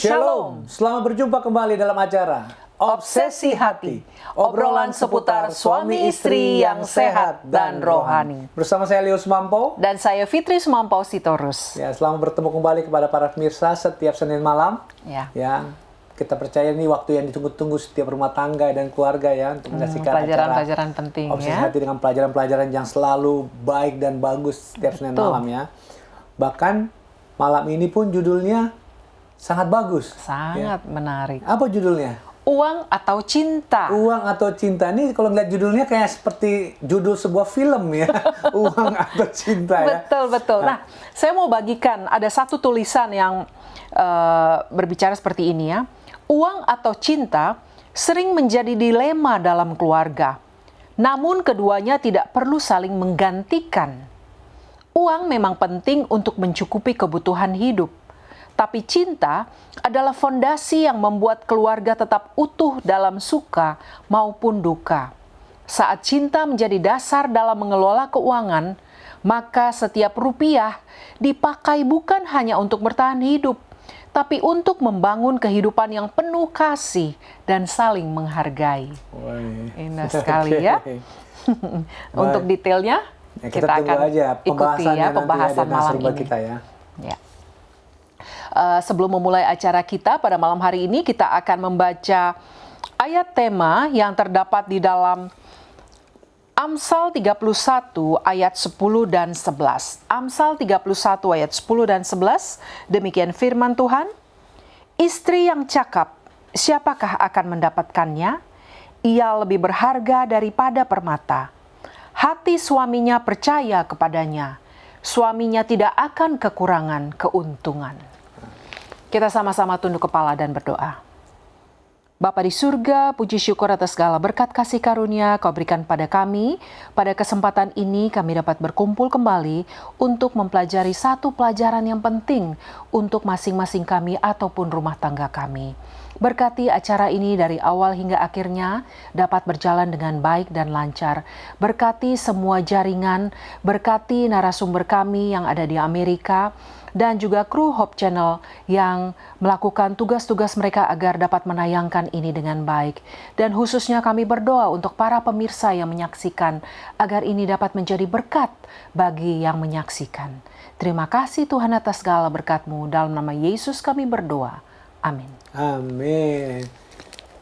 Shalom, selamat berjumpa kembali dalam acara Obsesi Hati, obrolan seputar suami istri yang sehat dan rohani. Bersama saya Leo Sumampo Dan saya Fitri Sumampo Sitorus. Ya, selamat bertemu kembali kepada para pemirsa setiap Senin malam. Ya. Kita percaya ini waktu yang ditunggu-tunggu setiap rumah tangga dan keluarga ya untuk menyaksikan pelajaran-pelajaran penting Obsesi ya. Hati dengan pelajaran-pelajaran yang selalu baik dan bagus setiap Senin malam ya. Bahkan malam ini pun judulnya sangat bagus. Sangat menarik. Apa judulnya? Uang atau cinta? Uang atau cinta. Ini kalau ngeliat judulnya kayak seperti judul sebuah film ya. Uang atau cinta ya. Betul. Nah, saya mau bagikan ada satu tulisan yang berbicara seperti ini ya. Uang atau cinta sering menjadi dilema dalam keluarga. Namun keduanya tidak perlu saling menggantikan. Uang memang penting untuk mencukupi kebutuhan hidup. Tapi cinta adalah fondasi yang membuat keluarga tetap utuh dalam suka maupun duka. Saat cinta menjadi dasar dalam mengelola keuangan, maka setiap rupiah dipakai bukan hanya untuk bertahan hidup, tapi untuk membangun kehidupan yang penuh kasih dan saling menghargai. Indah sekali ya. Untuk detailnya kita akan aja ikuti ya pembahasan malam ini. Kita ya. Ya. Sebelum memulai acara kita pada malam hari ini, kita akan membaca ayat tema yang terdapat di dalam Amsal 31 ayat 10 dan 11. Amsal 31 ayat 10 dan 11, demikian firman Tuhan. Istri yang cakap, siapakah akan mendapatkannya? Ia lebih berharga daripada permata. Hati suaminya percaya kepadanya. Suaminya tidak akan kekurangan keuntungan. Kita sama-sama tunduk kepala dan berdoa. Bapa di surga, puji syukur atas segala berkat kasih karunia Kau berikan pada kami. Pada kesempatan ini kami dapat berkumpul kembali untuk mempelajari satu pelajaran yang penting untuk masing-masing kami ataupun rumah tangga kami. Berkati acara ini dari awal hingga akhirnya dapat berjalan dengan baik dan lancar. Berkati semua jaringan, berkati narasumber kami yang ada di Amerika, dan juga kru Hope Channel yang melakukan tugas-tugas mereka agar dapat menayangkan ini dengan baik. Dan khususnya kami berdoa untuk para pemirsa yang menyaksikan agar ini dapat menjadi berkat bagi yang menyaksikan. Terima kasih Tuhan atas segala berkat-Mu. Dalam nama Yesus kami berdoa. Amin. Amin.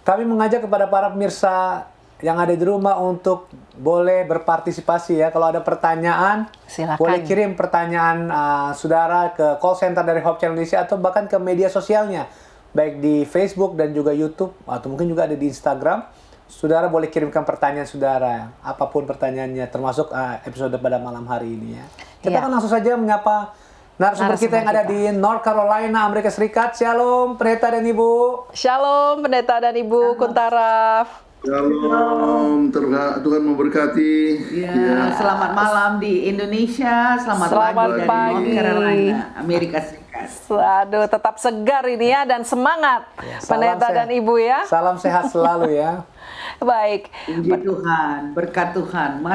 Kami mengajak kepada para pemirsa yang ada di rumah untuk boleh berpartisipasi ya. Kalau ada pertanyaan, silakan. Boleh kirim pertanyaan saudara ke call center dari Hope Channel Indonesia atau bahkan ke media sosialnya, baik di Facebook dan juga YouTube atau mungkin juga ada di Instagram. Saudara boleh kirimkan pertanyaan saudara, apapun pertanyaannya, termasuk episode pada malam hari ini ya. Kita akan langsung saja menyapa narasumber kita yang ada di North Carolina, Amerika Serikat. Shalom, pendeta dan ibu. Shalom, pendeta dan ibu Kuntaraf. Shalom, Tuhan memberkati. Ya, selamat malam di Indonesia, selamat pagi dari North Carolina, Amerika Serikat. Aduh, tetap segar ini ya dan semangat, ya, pendeta dan ibu ya. Salam sehat selalu ya. Baik. Puji Tuhan, berkat Tuhan,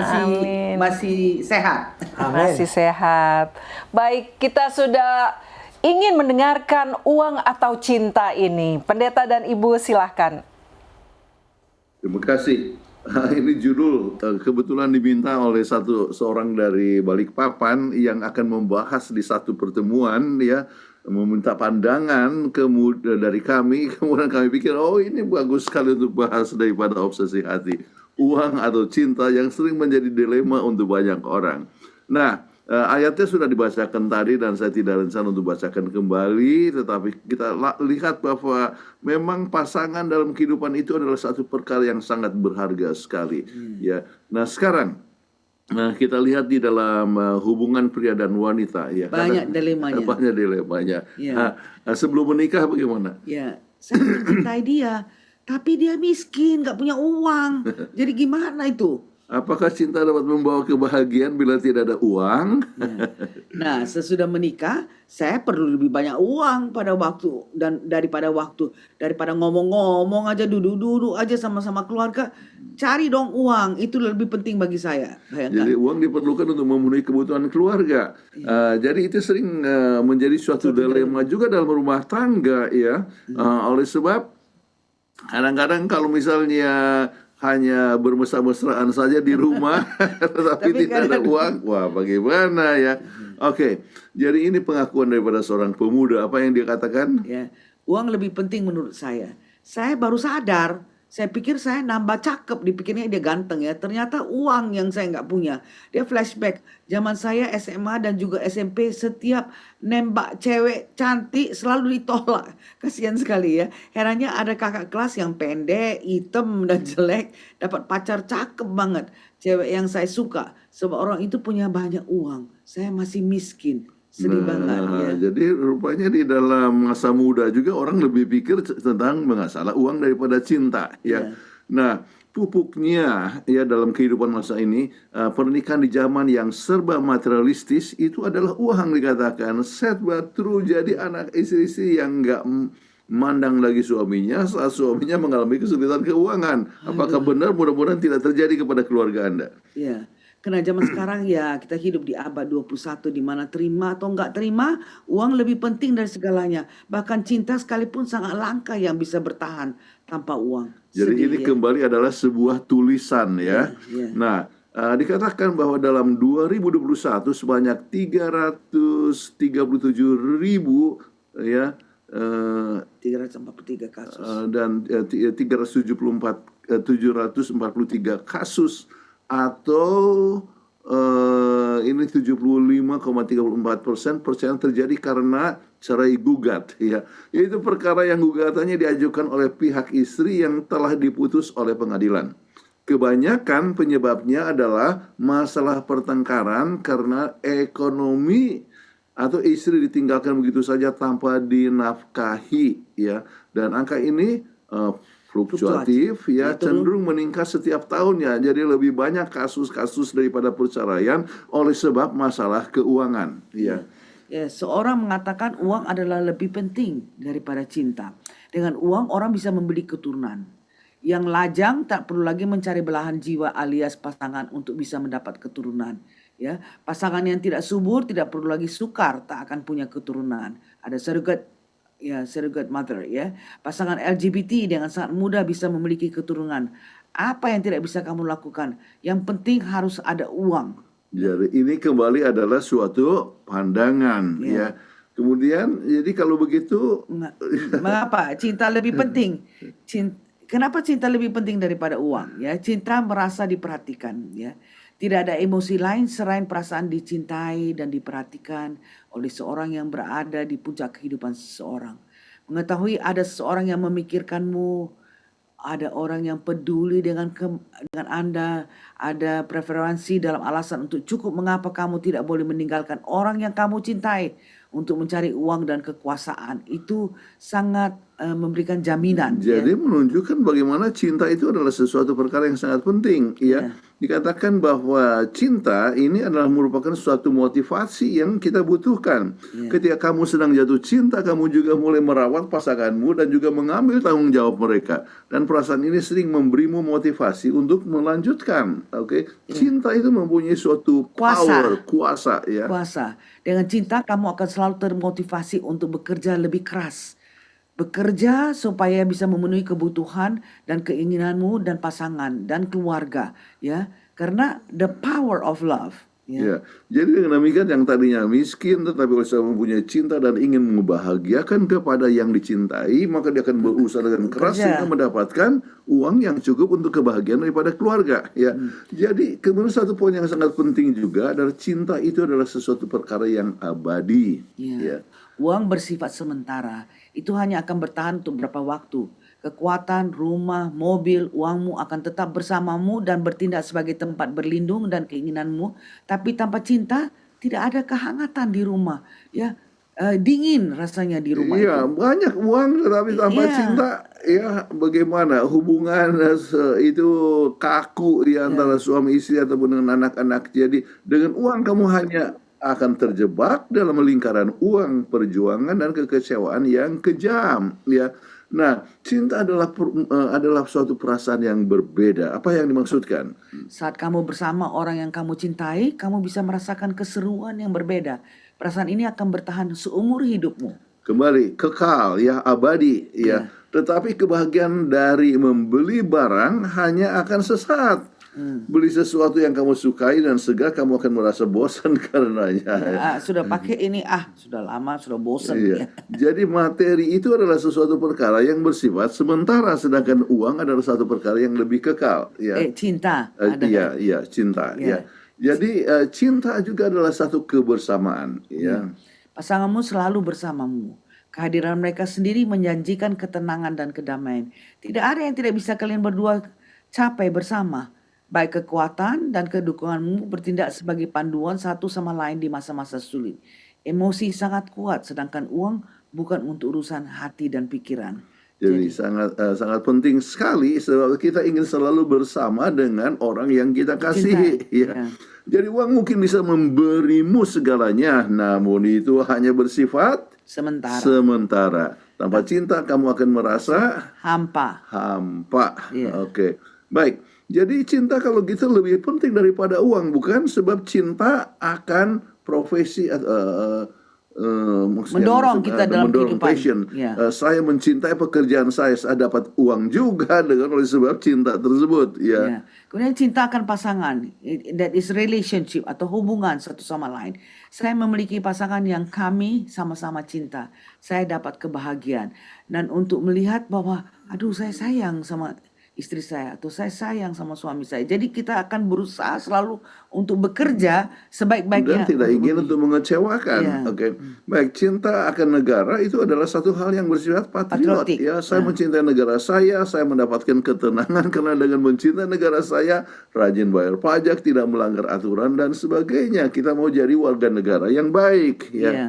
masih sehat. Amin. Masih sehat. Baik, kita sudah ingin mendengarkan uang atau cinta ini. Pendeta dan ibu silahkan. Terima kasih. Ini judul kebetulan diminta oleh seorang dari Balikpapan yang akan membahas di satu pertemuan ya, meminta pandangan dari kami. Kemudian kami pikir, oh ini bagus sekali untuk bahas daripada obsesi hati. Uang atau cinta yang sering menjadi dilema untuk banyak orang. Nah, ayatnya sudah dibacakan tadi dan saya tidak rencana untuk bacakan kembali, tetapi kita lihat bahwa memang pasangan dalam kehidupan itu adalah satu perkara yang sangat berharga sekali. Ya, nah sekarang kita lihat di dalam hubungan pria dan wanita ya. Banyak dilemanya. Banyak dilemanya. Ya. Sebelum menikah bagaimana? Ya, saya mencintai dia, tapi dia miskin, nggak punya uang. Jadi gimana itu? Apakah cinta dapat membawa kebahagiaan bila tidak ada uang? Ya. Nah, sesudah menikah, saya perlu lebih banyak uang pada waktu dan daripada ngomong-ngomong aja, duduk-duduk aja sama-sama keluarga, cari dong uang, itu lebih penting bagi saya. Jadi Bayangkan. uang diperlukan untuk memenuhi kebutuhan keluarga. Jadi itu sering menjadi suatu dilema juga dalam rumah tangga ya. Oleh sebab kadang-kadang kalau misalnya hanya bermesra-mesraan saja di rumah, tetapi Tapi tidak ada kadang uang, wah bagaimana ya? Oke, jadi ini pengakuan daripada seorang pemuda. Apa yang dia katakan? ya, uang lebih penting menurut saya. Saya baru sadar, saya pikir saya nambah cakep, dipikirnya dia ganteng ya. Ternyata uang yang saya nggak punya. Dia flashback. Zaman saya SMA dan juga SMP, setiap nembak cewek cantik selalu ditolak. Kasihan sekali ya. Herannya ada kakak kelas yang pendek, hitam dan jelek, dapat pacar cakep banget. Cewek yang saya suka. Sebab orang itu punya banyak uang. Saya masih miskin. Sedih banget ya. Nah, jadi rupanya di dalam masa muda juga orang lebih pikir tentang masalah uang daripada cinta, ya. Ya. Nah, pupuknya ya dalam kehidupan masa ini pernikahan di zaman yang serba materialistis itu adalah uang dikatakan serba true. Jadi anak istri yang nggak mandang lagi suaminya saat suaminya mengalami kesulitan keuangan. Apakah benar? Mudah-mudahan tidak terjadi kepada keluarga Anda. Ya, karena zaman sekarang ya kita hidup di abad 21 di mana terima atau enggak terima, uang lebih penting dari segalanya. Bahkan cinta sekalipun sangat langka yang bisa bertahan tanpa uang. Jadi Sedih ini ya. kembali adalah sebuah tulisan ya. Ya. Nah, dikatakan bahwa dalam 2021 sebanyak 337.000 ya 343 kasus. dan 743 kasus atau ini 75,34% percaya terjadi karena cerai gugat ya. Yaitu perkara yang gugatannya diajukan oleh pihak istri yang telah diputus oleh pengadilan. Kebanyakan penyebabnya adalah masalah pertengkaran karena ekonomi atau istri ditinggalkan begitu saja tanpa dinafkahi ya. Dan angka ini fluktuatif ya, cenderung meningkat setiap tahunnya. Jadi lebih banyak kasus-kasus daripada perceraian oleh sebab masalah keuangan ya. Ya, seorang mengatakan uang adalah lebih penting daripada cinta. Dengan uang orang bisa membeli keturunan. Yang lajang tak perlu lagi mencari belahan jiwa alias pasangan untuk bisa mendapat keturunan. Ya, pasangan yang tidak subur tidak perlu lagi sukar, tak akan punya keturunan. Ada surrogate mother ya. Pasangan LGBT dengan sangat mudah bisa memiliki keturunan. Apa yang tidak bisa kamu lakukan? Yang penting harus ada uang. Jadi ini kembali adalah suatu pandangan ya. Kemudian jadi kalau begitu Mengapa cinta lebih penting? Kenapa cinta lebih penting daripada uang? Ya, cinta merasa diperhatikan. Ya, tidak ada emosi lain selain perasaan dicintai dan diperhatikan oleh seorang yang berada di puncak kehidupan seseorang. Mengetahui ada seseorang yang memikirkanmu, ada orang yang peduli dengan Anda, ada preferensi dalam alasan untuk cukup mengapa kamu tidak boleh meninggalkan orang yang kamu cintai untuk mencari uang dan kekuasaan. Itu sangat memberikan jaminan. Jadi menunjukkan bagaimana cinta itu adalah sesuatu perkara yang sangat penting ya. Dikatakan bahwa cinta ini adalah merupakan suatu motivasi yang kita butuhkan. Ketika kamu sedang jatuh cinta, kamu juga mulai merawat pasanganmu dan juga mengambil tanggung jawab mereka. Dan perasaan ini sering memberimu motivasi untuk melanjutkan. Oke, cinta itu mempunyai suatu kuasa ya. Kuasa. Dengan cinta kamu akan selalu termotivasi untuk bekerja lebih keras. Bekerja supaya bisa memenuhi kebutuhan dan keinginanmu dan pasangan dan keluarga ya, karena the power of love ya. Jadi dengan demikian yang tadinya miskin tetapi oleh sebab mempunyai cinta dan ingin membahagiakan kepada yang dicintai, maka dia akan berusaha dengan keras sehingga mendapatkan uang yang cukup untuk kebahagiaan daripada keluarga ya. Jadi kemudian satu poin yang sangat penting juga adalah cinta itu adalah sesuatu perkara yang abadi ya. Uang bersifat sementara, itu hanya akan bertahan untuk beberapa waktu. Kekuatan, rumah, mobil, uangmu akan tetap bersamamu dan bertindak sebagai tempat berlindung dan keinginanmu. Tapi tanpa cinta, tidak ada kehangatan di rumah. Ya, dingin rasanya di rumah Iya, itu. banyak uang tetapi tanpa Iya, cinta, ya bagaimana hubungan itu kaku di antara ya. suami istri ataupun dengan anak-anak. Jadi dengan uang kamu hanya akan terjebak dalam lingkaran uang, perjuangan dan kekecewaan yang kejam, ya. Nah, cinta adalah suatu perasaan yang berbeda. Apa yang dimaksudkan? Saat kamu bersama orang yang kamu cintai, kamu bisa merasakan keseruan yang berbeda. Perasaan ini akan bertahan seumur hidupmu. Kembali kekal, ya, abadi, ya. Ya. Tetapi kebahagiaan dari membeli barang hanya akan sesaat. Beli sesuatu yang kamu sukai dan segera kamu akan merasa bosan karenanya, ya. Sudah pakai ini, sudah lama, sudah bosan. Iya. Ya. Jadi materi itu adalah sesuatu perkara yang bersifat sementara, sedangkan uang adalah satu perkara yang lebih kekal, ya. Cinta. Iya, cinta, Ya. ya. Jadi cinta juga adalah satu kebersamaan, ya. Pasanganmu selalu bersamamu. Kehadiran mereka sendiri menjanjikan ketenangan dan kedamaian. Tidak ada yang tidak bisa kalian berdua capai bersama. Baik kekuatan dan kedukunganmu bertindak sebagai panduan satu sama lain di masa-masa sulit. Emosi sangat kuat, sedangkan uang bukan untuk urusan hati dan pikiran. Jadi sangat penting sekali sebab kita ingin selalu bersama dengan orang yang kita kasihi, Cintai, ya. ya. Jadi uang mungkin bisa memberimu segalanya, namun itu hanya bersifat sementara. Tanpa cinta kamu akan merasa hampa. Ya. Oke. Baik. Jadi cinta kalau gitu lebih penting daripada uang, bukan? Sebab cinta akan profesi mendorong kita dalam kehidupan. passion. Ya. Saya mencintai pekerjaan saya dapat uang juga dengan oleh sebab cinta tersebut, ya. Ya. Kemudian cinta akan pasangan, that is relationship atau hubungan satu sama lain. Saya memiliki pasangan yang kami sama-sama cinta. Saya dapat kebahagiaan dan untuk melihat bahwa saya sayang sama istri saya atau saya sayang sama suami saya. Jadi kita akan berusaha selalu untuk bekerja sebaik-baiknya dan tidak ingin untuk mengecewakan. Ya. Oke. Baik, cinta akan negara itu adalah satu hal yang bersifat patriotik. Ya, saya mencintai negara saya mendapatkan ketenangan karena dengan mencintai negara saya, rajin bayar pajak, tidak melanggar aturan dan sebagainya. Kita mau jadi warga negara yang baik, ya. Ya.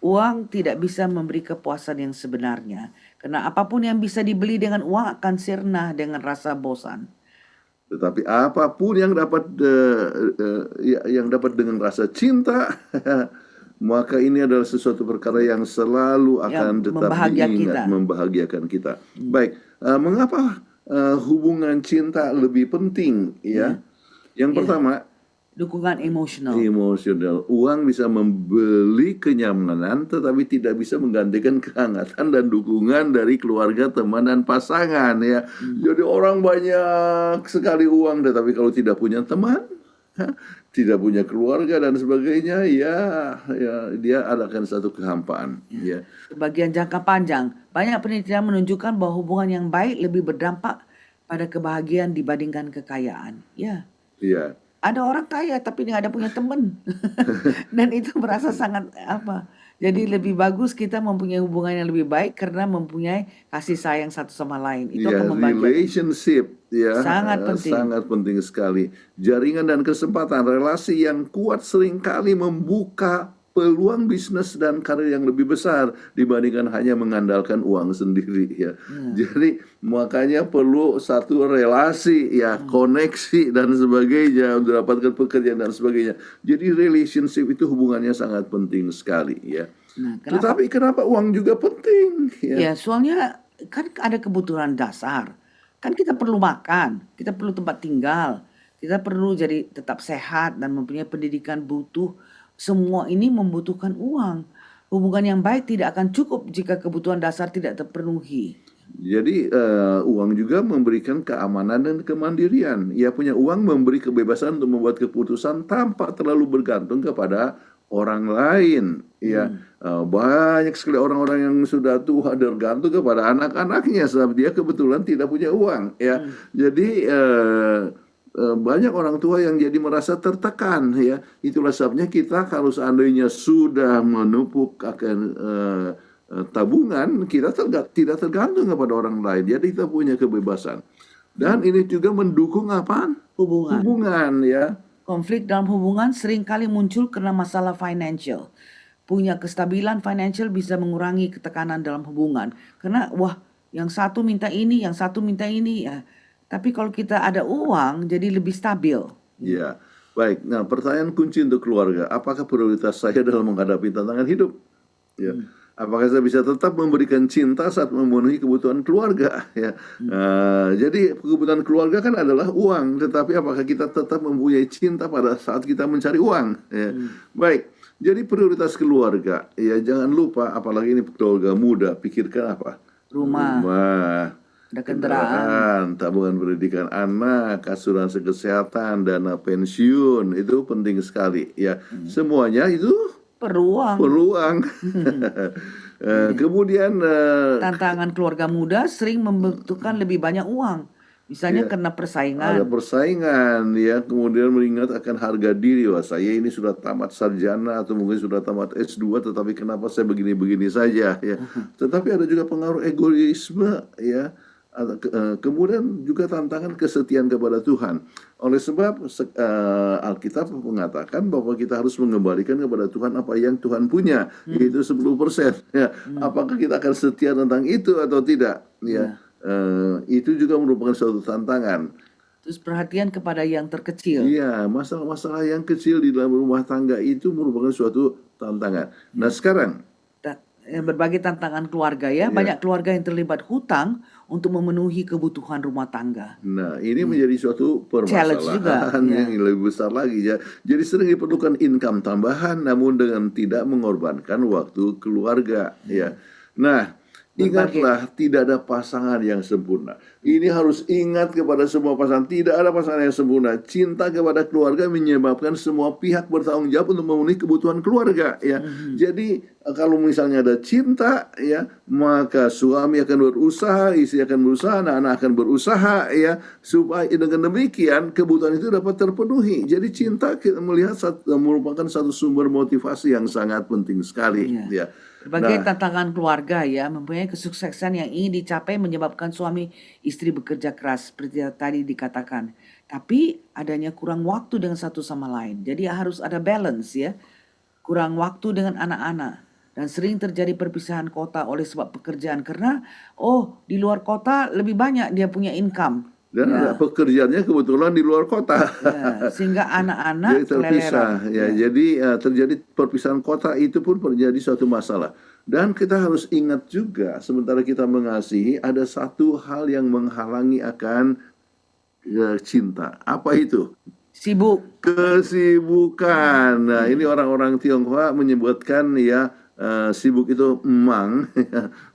Uang tidak bisa memberi kepuasan yang sebenarnya. Karena apapun yang bisa dibeli dengan uang akan sirna dengan rasa bosan. Tetapi apapun yang dapat dengan rasa cinta, maka ini adalah sesuatu perkara yang selalu akan tetap diingat, membahagiakan kita. Baik, mengapa hubungan cinta lebih penting? Ya, yang pertama, dukungan emosional. Uang bisa membeli kenyamanan, tetapi tidak bisa menggantikan kehangatan dan dukungan dari keluarga, teman, dan pasangan, ya. Jadi orang banyak sekali uang, tetapi kalau tidak punya teman, tidak punya keluarga dan sebagainya, ya dia adakan satu kehampaan. Ya. Bagian jangka panjang, banyak penelitian menunjukkan bahwa hubungan yang baik lebih berdampak pada kebahagiaan dibandingkan kekayaan. Ya. Iya. Ada orang kaya tapi nggak ada punya teman. Dan itu merasa sangat Jadi lebih bagus kita mempunyai hubungan yang lebih baik karena mempunyai kasih sayang satu sama lain. Itu akan membantu. Relationship, ya, sangat penting. Sangat penting sekali. Jaringan dan kesempatan, relasi yang kuat seringkali membuka peluang bisnis dan karir yang lebih besar dibandingkan hanya mengandalkan uang sendiri, ya. Jadi makanya perlu satu relasi, ya, koneksi dan sebagainya untuk dapatkan pekerjaan dan sebagainya. Jadi relationship itu hubungannya sangat penting sekali, ya. Tetapi kenapa uang juga penting? Ya, soalnya kan ada kebutuhan dasar. Kan kita perlu makan, kita perlu tempat tinggal, kita perlu jadi tetap sehat dan mempunyai pendidikan butuh. Semua ini membutuhkan uang. Hubungan yang baik tidak akan cukup jika kebutuhan dasar tidak terpenuhi. Jadi uang juga memberikan keamanan dan kemandirian. Ia punya uang memberi kebebasan untuk membuat keputusan tanpa terlalu bergantung kepada orang lain. Ya, banyak sekali orang-orang yang sudah tua bergantung kepada anak-anaknya sebab dia kebetulan tidak punya uang. Ya, jadi banyak orang tua yang jadi merasa tertekan, ya. Itulah sebabnya kita kalau seandainya sudah menupuk akan tabungan, kita tidak tergantung kepada orang lain. Jadi kita punya kebebasan. Dan ini juga mendukung apaan? Hubungan, ya. Konflik dalam hubungan seringkali muncul karena masalah financial. punya kestabilan financial bisa mengurangi ketekanan dalam hubungan. Karena wah, yang satu minta ini, yang satu minta ini ya. Tapi kalau kita ada uang jadi lebih stabil. Ya, baik. Nah, pertanyaan kunci untuk keluarga, apakah prioritas saya dalam menghadapi tantangan hidup? Ya, apakah saya bisa tetap memberikan cinta saat memenuhi kebutuhan keluarga? Ya, jadi kebutuhan keluarga kan adalah uang, tetapi apakah kita tetap mempunyai cinta pada saat kita mencari uang? Ya, baik. Jadi prioritas keluarga, ya jangan lupa, apalagi ini keluarga muda, pikirkan apa? Rumah, ada kendaraan, Tabungan pendidikan anak, asuransi kesehatan, dana pensiun, itu penting sekali. Ya, semuanya itu peruang. peluang. Kemudian Tantangan keluarga muda sering membutuhkan lebih banyak uang. Misalnya karena ada persaingan. persaingan, ya, kemudian mengingat akan harga diri. Wah, saya ini sudah tamat sarjana atau mungkin sudah tamat S2, tetapi kenapa saya begini-begini saja, ya. Tetapi ada juga pengaruh egoisme, ya. Kemudian juga tantangan kesetiaan kepada Tuhan. Oleh sebab Alkitab mengatakan bahwa kita harus mengembalikan kepada Tuhan apa yang Tuhan punya, yaitu 10%. Ya. Apakah kita akan setia tentang itu atau tidak? Ya. Itu juga merupakan suatu tantangan. Terus perhatian kepada yang terkecil. Iya, masalah-masalah yang kecil di dalam rumah tangga itu merupakan suatu tantangan. Nah, sekarang Berbagai tantangan keluarga ya. Banyak keluarga yang terlibat hutang untuk memenuhi kebutuhan rumah tangga. Nah, ini menjadi suatu Challenge juga, permasalahan yang lebih besar lagi, ya. Jadi sering diperlukan income tambahan, namun dengan tidak mengorbankan waktu keluarga, ya. Nah, ingatlah, tidak ada pasangan yang sempurna. Ini harus ingat kepada semua pasangan, tidak ada pasangan yang sempurna. Cinta kepada keluarga menyebabkan semua pihak bertanggung jawab untuk memenuhi kebutuhan keluarga, ya. Jadi kalau misalnya ada cinta, ya, maka suami akan berusaha, istri akan berusaha, anak-anak akan berusaha, ya, supaya dengan demikian kebutuhan itu dapat terpenuhi. Jadi cinta kita melihat merupakan satu sumber motivasi yang sangat penting sekali, ya. Berbagai tantangan keluarga ya, mempunyai kesuksesan yang ingin dicapai menyebabkan suami istri bekerja keras seperti yang tadi dikatakan. Tapi adanya kurang waktu dengan satu sama lain. Jadi harus ada balance ya. Kurang waktu dengan anak-anak. Dan sering terjadi perpisahan kota oleh sebab pekerjaan. Karena di luar kota lebih banyak dia punya income. Dan pekerjaannya kebetulan di luar kota. Ya, sehingga anak-anak jadi terpisah. keleleran. Jadi terjadi perpisahan kota itu pun menjadi suatu masalah. Dan kita harus ingat juga, sementara kita mengasihi, ada satu hal yang menghalangi akan cinta. Apa itu? Sibuk. Kesibukan. Nah, ini orang-orang Tionghoa menyebutkan, ya, sibuk itu emang.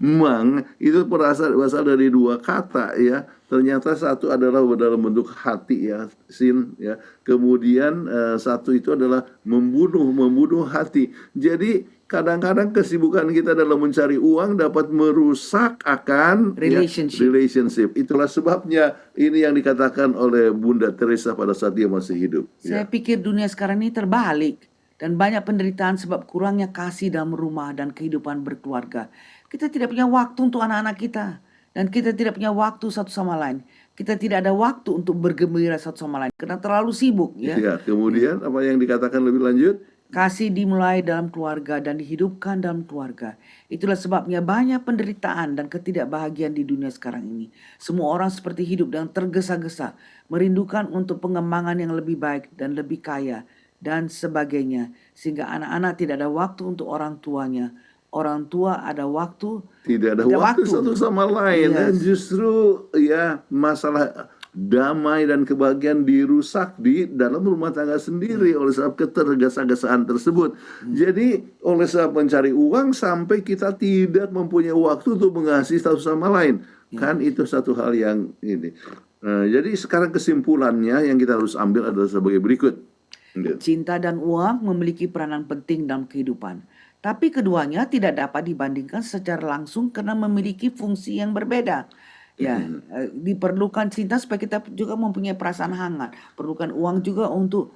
Emang itu berasal dari dua kata, ya. Ternyata satu adalah dalam bentuk hati, ya, sin, ya. Kemudian satu itu adalah membunuh hati. Jadi kadang-kadang kesibukan kita dalam mencari uang dapat merusak akan relationship. Itulah sebabnya ini yang dikatakan oleh Bunda Teresa pada saat dia masih hidup. Saya pikir dunia sekarang ini terbalik. Dan banyak penderitaan sebab kurangnya kasih dalam rumah dan kehidupan berkeluarga. Kita tidak punya waktu untuk anak-anak kita. Dan kita tidak punya waktu satu sama lain. Kita tidak ada waktu untuk bergembira satu sama lain. Karena terlalu sibuk. Ya. Kemudian apa yang dikatakan lebih lanjut? Kasih dimulai dalam keluarga dan dihidupkan dalam keluarga. Itulah sebabnya banyak penderitaan dan ketidakbahagiaan di dunia sekarang ini. Semua orang seperti hidup dengan tergesa-gesa. Merindukan untuk pengembangan yang lebih baik dan lebih kaya. Dan sebagainya. Sehingga anak-anak tidak ada waktu untuk orang tuanya. Orang tua ada waktu. Tidak ada waktu satu sama lain. Dan justru ya masalah damai dan kebahagiaan dirusak di dalam rumah tangga sendiri oleh sebab ketergesa-gesaan tersebut. Jadi oleh sebab mencari uang sampai kita tidak mempunyai waktu untuk mengasihi satu sama lain. Kan itu satu hal yang ini. Jadi sekarang kesimpulannya yang kita harus ambil adalah sebagai berikut. Cinta dan uang memiliki peranan penting dalam kehidupan. Tapi keduanya tidak dapat dibandingkan secara langsung karena memiliki fungsi yang berbeda. Ya, diperlukan cinta supaya kita juga mempunyai perasaan hangat. Perlukan uang juga untuk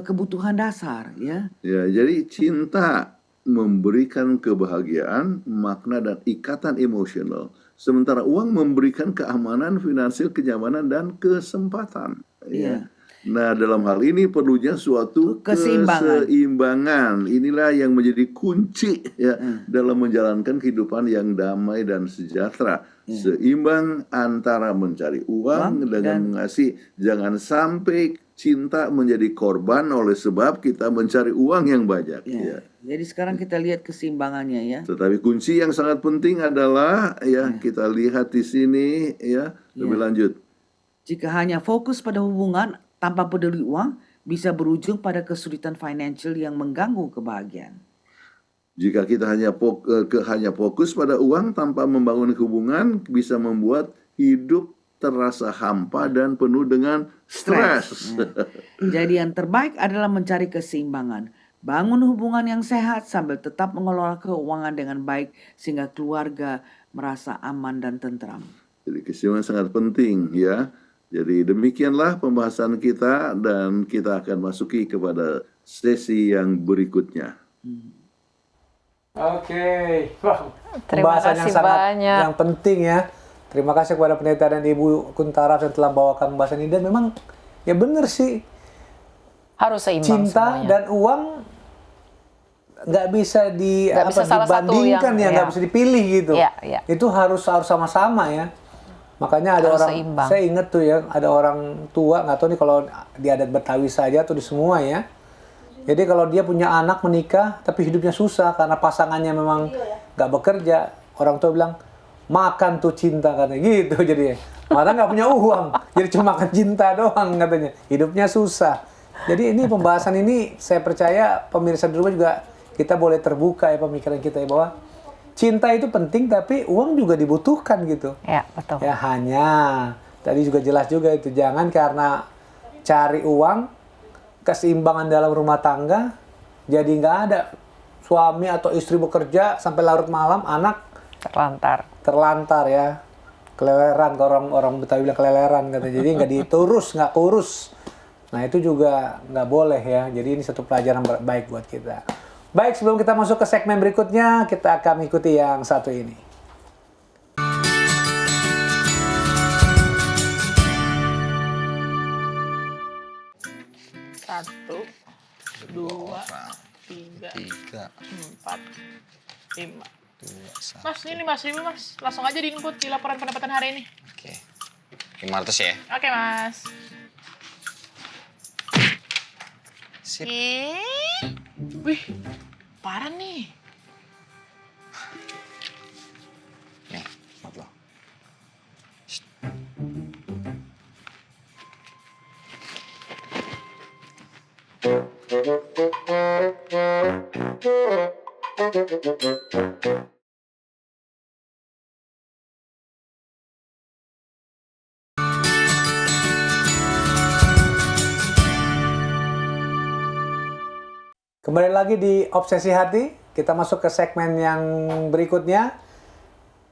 kebutuhan dasar, ya. Ya, jadi cinta memberikan kebahagiaan, makna dan ikatan emosional. Sementara uang memberikan keamanan finansial, kenyamanan dan kesempatan. Ya. Nah, dalam hal ini perlunya suatu keseimbangan. Inilah yang menjadi kunci ya dalam menjalankan kehidupan yang damai dan sejahtera. Seimbang antara mencari uang dengan mengasihi. Jangan sampai cinta menjadi korban oleh sebab kita mencari uang yang banyak. Ya. Jadi sekarang kita lihat keseimbangannya ya. Tetapi kunci yang sangat penting adalah kita lihat di sini ya lebih lanjut. Jika hanya fokus pada hubungan tanpa peduli uang, bisa berujung pada kesulitan financial yang mengganggu kebahagiaan. Jika kita hanya fokus pada uang tanpa membangun hubungan, bisa membuat hidup terasa hampa dan penuh dengan stres. Jadi yang terbaik adalah mencari keseimbangan. Bangun hubungan yang sehat sambil tetap mengelola keuangan dengan baik sehingga keluarga merasa aman dan tentram. Jadi keseimbangan sangat penting ya. Jadi demikianlah pembahasan kita dan kita akan masuki kepada sesi yang berikutnya. Oke. Terima Pembahasan kasih yang sangat banyak. yang penting ya. Terima kasih kepada pendeta dan Ibu Kuntara yang telah bawakan pembahasan ini. Dan memang ya benar sih, Harus seimbang cinta semuanya. dan uang nggak bisa Nggak bisa salah satu dibandingkan yang- ya, nggak bisa dipilih gitu. Iya, iya. Itu harus sama-sama ya. Makanya ada Harus orang, seimbang. saya inget tuh ya, ada orang tua, nggak tahu nih kalau di adat Betawi saja atau di semua ya. Jadi kalau dia punya anak menikah tapi hidupnya susah karena pasangannya memang nggak bekerja, orang tua bilang makan tuh cinta katanya gitu jadi. Malah nggak punya uang, jadi cuma makan cinta doang katanya. Hidupnya susah. Jadi ini pembahasan ini saya percaya pemirsa di rumah juga kita boleh terbuka ya pemikiran kita ya bahwa cinta itu penting tapi uang juga dibutuhkan gitu. Ya, betul. Ya hanya tadi juga jelas juga itu jangan karena cari uang keseimbangan dalam rumah tangga jadi nggak ada suami atau istri bekerja sampai larut malam anak terlantar ya keleleran orang Betawi bilang keleleran katanya jadi nggak kurus. Nah itu juga nggak boleh ya jadi ini satu pelajaran baik buat kita. Baik sebelum kita masuk ke segmen berikutnya kita akan mengikuti yang satu ini. Satu, dua, tiga, 4, 5. Mas, ini 5.000 mas. Langsung aja di-input di laporan pendapatan hari ini. Oke. 500 ya? Oke mas. Sip. Wih, parah nih. Nih, buat lo. Kembali lagi di Obsesi Hati, kita masuk ke segmen yang berikutnya.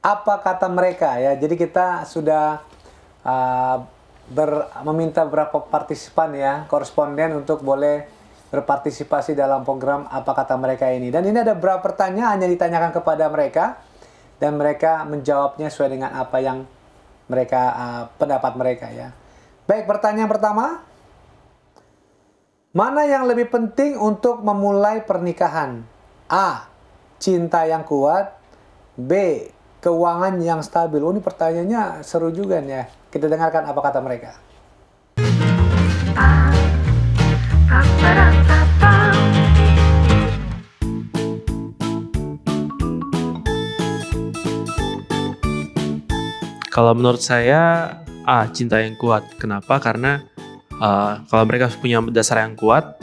Apa kata mereka ya? Jadi kita sudah meminta beberapa partisipan ya, koresponden untuk boleh berpartisipasi dalam program Apa Kata Mereka ini. Dan ini ada beberapa pertanyaan yang ditanyakan kepada mereka dan mereka menjawabnya sesuai dengan apa yang mereka pendapat mereka ya. Baik, pertanyaan pertama. Mana yang lebih penting untuk memulai pernikahan? A. Cinta yang kuat. B. Keuangan yang stabil. Oh, ini pertanyaannya seru juga nih ya. Kita dengarkan apa kata mereka. Kalau menurut saya, cinta yang kuat. Kenapa? Karena kalau mereka punya dasar yang kuat,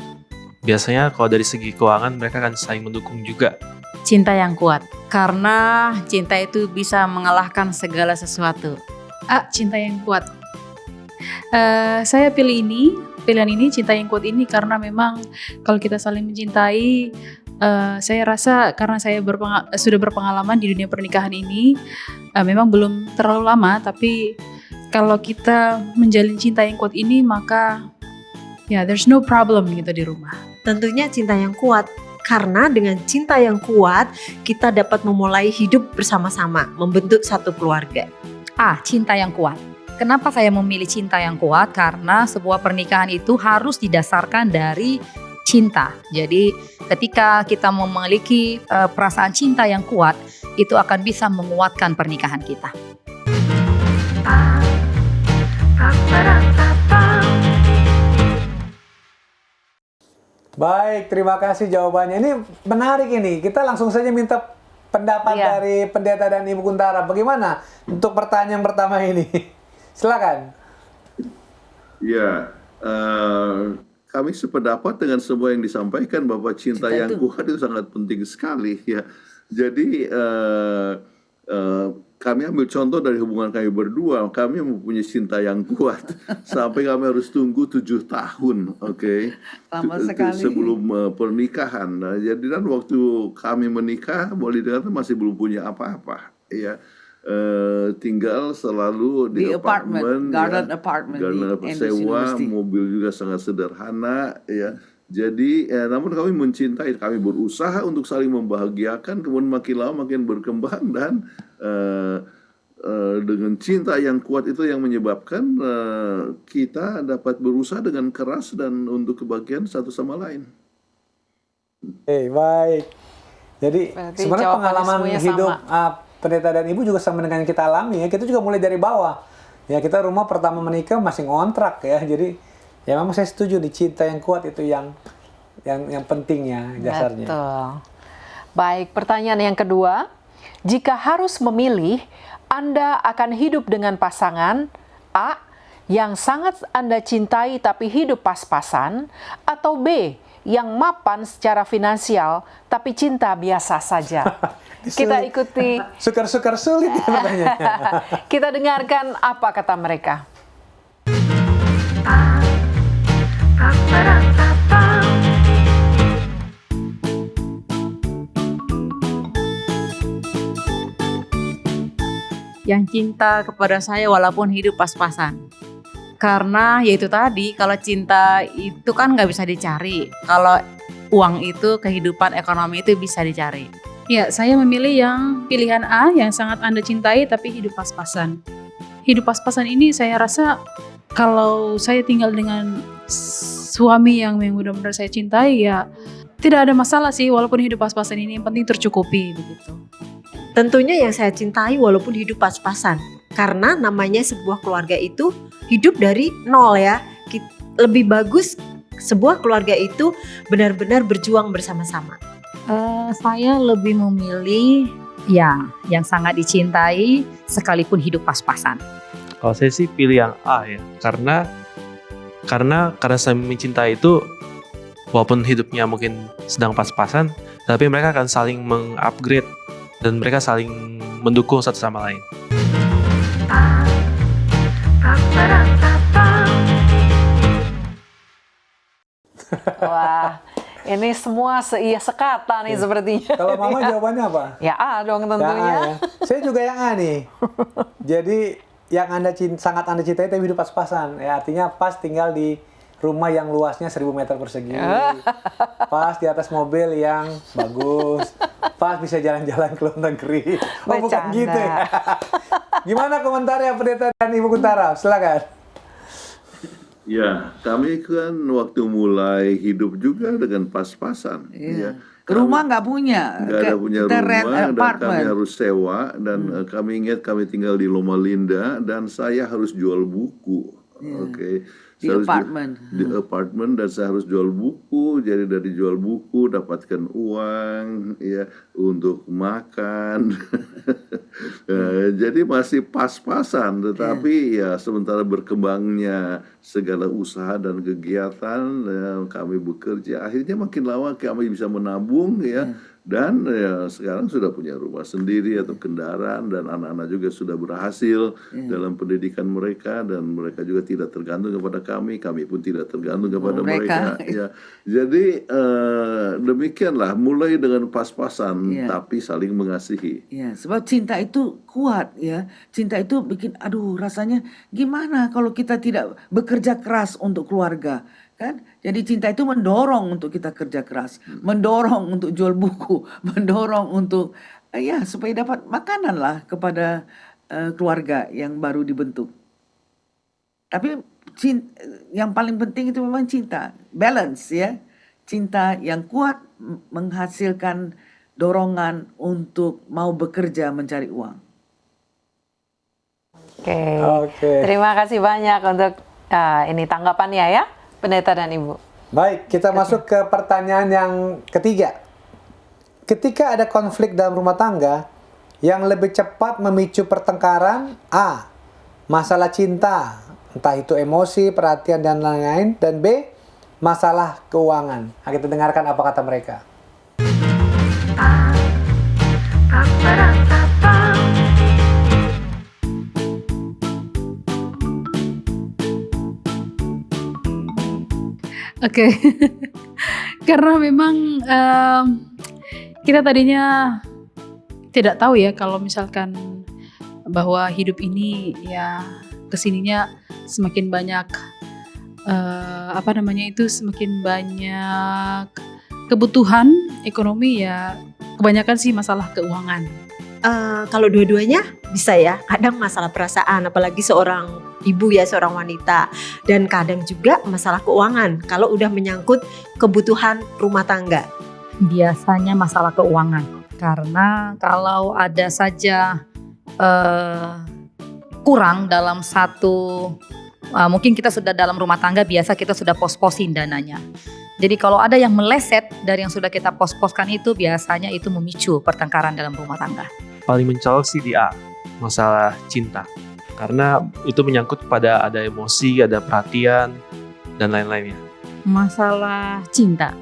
biasanya kalau dari segi keuangan mereka akan saling mendukung juga. Cinta yang kuat, karena cinta itu bisa mengalahkan segala sesuatu. Cinta yang kuat. Saya pilihan ini cinta yang kuat ini karena memang kalau kita saling mencintai, saya rasa karena saya sudah berpengalaman di dunia pernikahan ini, memang belum terlalu lama, tapi kalau kita menjalin cinta yang kuat ini maka ya there's no problem gitu di rumah. Tentunya cinta yang kuat. Karena dengan cinta yang kuat, kita dapat memulai hidup bersama-sama, membentuk satu keluarga. Cinta yang kuat. Kenapa saya memilih cinta yang kuat? Karena sebuah pernikahan itu harus didasarkan dari cinta. Jadi ketika kita memiliki perasaan cinta yang kuat, itu akan bisa menguatkan pernikahan kita. Baik, terima kasih jawabannya. Ini menarik ini. Kita langsung saja minta pendapat Iya. dari Pendeta dan Ibu Kuntara. Bagaimana untuk pertanyaan pertama ini? Silakan. Ya, kami sependapat dengan semua yang disampaikan bahwa cinta Cinta yang itu. kuat itu sangat penting sekali ya. Jadi kami ambil contoh dari hubungan kami berdua. Kami mempunyai cinta yang kuat sampai kami harus tunggu 7 tahun, oke, Lama sekali. sebelum pernikahan. Nah, jadi dan waktu kami menikah, boleh dikatakan masih belum punya apa-apa, ya. Tinggal selalu di Di apartment, garden ya, apartment di garden Andrews sewa, University. mobil juga sangat sederhana, ya. Jadi, namun kami mencintai, kami berusaha untuk saling membahagiakan, kemudian makin lama makin berkembang dan dengan cinta yang kuat itu yang menyebabkan kita dapat berusaha dengan keras dan untuk kebahagiaan satu sama lain. Baik. Jadi Berarti sebenarnya jawabannya pengalaman semuanya hidup sama. Pendeta dan Ibu juga sama dengan yang kita alami ya. Kita juga mulai dari bawah. Ya kita rumah pertama menikah masih ngontrak ya. Jadi ya memang saya setuju di cinta yang kuat itu yang penting ya dasarnya. Betul. Baik, pertanyaan yang kedua. Jika harus memilih, Anda akan hidup dengan pasangan A yang sangat Anda cintai tapi hidup pas-pasan, atau B yang mapan secara finansial tapi cinta biasa saja. Kita ikuti, Sukar-sukar sulit ya pertanyaannya. kita dengarkan apa kata mereka. Yang cinta kepada saya walaupun hidup pas-pasan. Karena yaitu tadi, kalau cinta itu kan nggak bisa dicari. Kalau uang itu, kehidupan ekonomi itu bisa dicari. Ya, saya memilih yang pilihan A yang sangat Anda cintai tapi hidup pas-pasan. Hidup pas-pasan ini saya rasa kalau saya tinggal dengan suami yang benar-benar saya cintai, ya tidak ada masalah sih walaupun hidup pas-pasan ini, yang penting tercukupi begitu. Tentunya yang saya cintai walaupun hidup pas-pasan. Karena namanya sebuah keluarga itu hidup dari nol ya. Lebih bagus sebuah keluarga itu benar-benar berjuang bersama-sama. Saya lebih memilih yang sangat dicintai sekalipun hidup pas-pasan. Kalau saya sih pilih yang A ya, karena saya mencintai itu, walaupun hidupnya mungkin sedang pas-pasan, tapi mereka akan saling mengupgrade dan mereka saling mendukung satu sama lain. Wah, ini semua seia sekata nih sepertinya. Kalau Mama jawabannya apa? Ya A dong tentunya. Ya. Saya juga yang A nih. Jadi yang sangat Anda cintai tapi hidup pas-pasan. Ya, artinya pas tinggal di rumah yang luasnya 1000 meter persegi. Pas di atas mobil yang bagus. Pas bisa jalan-jalan ke luar negeri. Oh, bukan Bercanda. gitu ya. Gimana komentarnya Pendeta dan Ibu Kuntara? Silakan. Ya, kami kan waktu mulai hidup juga dengan pas-pasan. Iya. Ya. Rumah nggak punya. Nggak ada punya Kita rent rumah dan kami apartment. harus sewa dan kami ingat kami tinggal di Loma Linda dan saya harus jual buku. Oke. Di Saya harus apartment. di apartemen dan saya harus jual buku. Jadi dari jual buku dapatkan uang ya untuk makan. Jadi masih pas-pasan, tetapi ya sementara berkembangnya segala usaha dan kegiatan kami bekerja, akhirnya makin lama kami bisa menabung ya. Dan ya, sekarang sudah punya rumah sendiri atau kendaraan dan anak-anak juga sudah berhasil dalam pendidikan mereka dan mereka juga tidak tergantung kepada kami pun tidak tergantung kepada mereka. Ya, jadi demikianlah mulai dengan pas-pasan tapi saling mengasihi. Ya, sebab cinta itu kuat ya. Cinta itu bikin rasanya gimana kalau kita tidak bekerja keras untuk keluarga. Kan? Jadi cinta itu mendorong untuk kita kerja keras, mendorong untuk jual buku, mendorong untuk supaya dapat makanan lah kepada keluarga yang baru dibentuk. Tapi yang paling penting itu memang cinta, balance ya. Cinta yang kuat menghasilkan dorongan untuk mau bekerja mencari uang. Oke. Terima kasih banyak untuk ini tanggapannya ya, Pendeta dan Ibu. Baik, kita masuk ke pertanyaan yang ketiga. Ketika ada konflik dalam rumah tangga, yang lebih cepat memicu pertengkaran, A. Masalah cinta, entah itu emosi, perhatian, dan lain-lain. Dan B. Masalah keuangan. Nah, kita dengarkan apa kata mereka. Oke. Karena memang kita tadinya tidak tahu ya kalau misalkan bahwa hidup ini ya kesininya semakin banyak semakin banyak kebutuhan ekonomi ya, kebanyakan sih masalah keuangan. Kalau dua-duanya bisa ya, kadang masalah perasaan, apalagi seorang ibu ya, seorang wanita, dan kadang juga masalah keuangan kalau udah menyangkut kebutuhan rumah tangga. Biasanya masalah keuangan, karena kalau ada saja kurang dalam satu, mungkin kita sudah dalam rumah tangga biasa kita sudah pos-posin dananya. Jadi kalau ada yang meleset dari yang sudah kita pos-poskan itu, biasanya itu memicu pertengkaran dalam rumah tangga. Paling mencolok sih di A, masalah cinta. Karena itu menyangkut pada ada emosi, ada perhatian, dan lain-lainnya. Masalah cinta.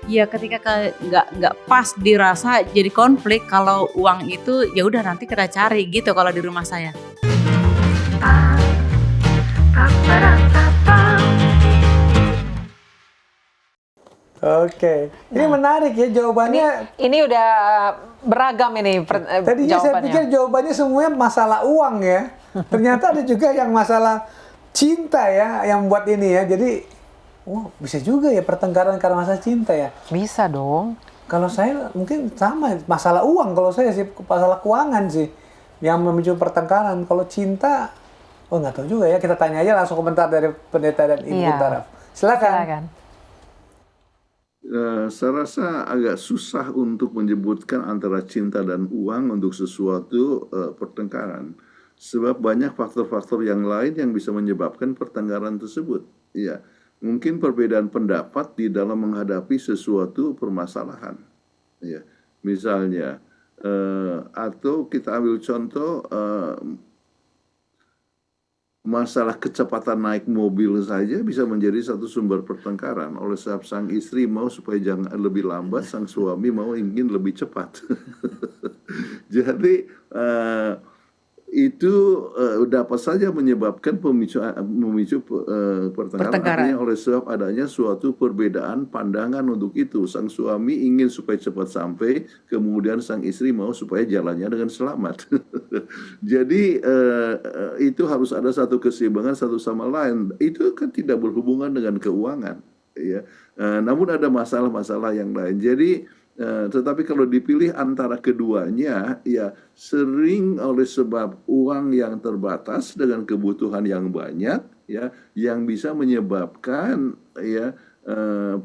Ya ketika nggak pas dirasa jadi konflik, kalau uang itu ya udah nanti kita cari gitu kalau di rumah saya. Oke, ini menarik ya jawabannya. Ini udah beragam ini Tadinya saya jawabannya. pikir jawabannya semuanya masalah uang ya. Ternyata ada juga yang masalah cinta ya yang buat ini ya. Jadi, bisa juga ya pertengkaran karena masalah cinta ya. Bisa dong. Kalau saya mungkin sama masalah uang. Kalau saya sih masalah keuangan sih yang memicu pertengkaran. Kalau cinta, nggak tahu juga ya. Kita tanya aja langsung komentar dari Pendeta dan Ibu Taraf. Silakan. Saya rasa agak susah untuk menyebutkan antara cinta dan uang untuk sesuatu pertengkaran. Sebab banyak faktor-faktor yang lain yang bisa menyebabkan pertengkaran tersebut. Ya, mungkin perbedaan pendapat di dalam menghadapi sesuatu permasalahan. Ya, misalnya, atau kita ambil contoh masalah kecepatan naik mobil saja bisa menjadi satu sumber pertengkaran. Oleh sebab sang istri mau supaya jangan lebih lambat, sang suami mau ingin lebih cepat. Jadi itu dapat saja menyebabkan memicu pertengkaran. Oleh sebab adanya suatu perbedaan pandangan untuk itu. Sang suami ingin supaya cepat sampai, kemudian sang istri mau supaya jalannya dengan selamat. Jadi itu harus ada satu keseimbangan satu sama lain. Itu kan tidak berhubungan dengan keuangan, ya. Namun ada masalah-masalah yang lain. Jadi tetapi kalau dipilih antara keduanya, ya sering oleh sebab uang yang terbatas dengan kebutuhan yang banyak, ya, yang bisa menyebabkan ya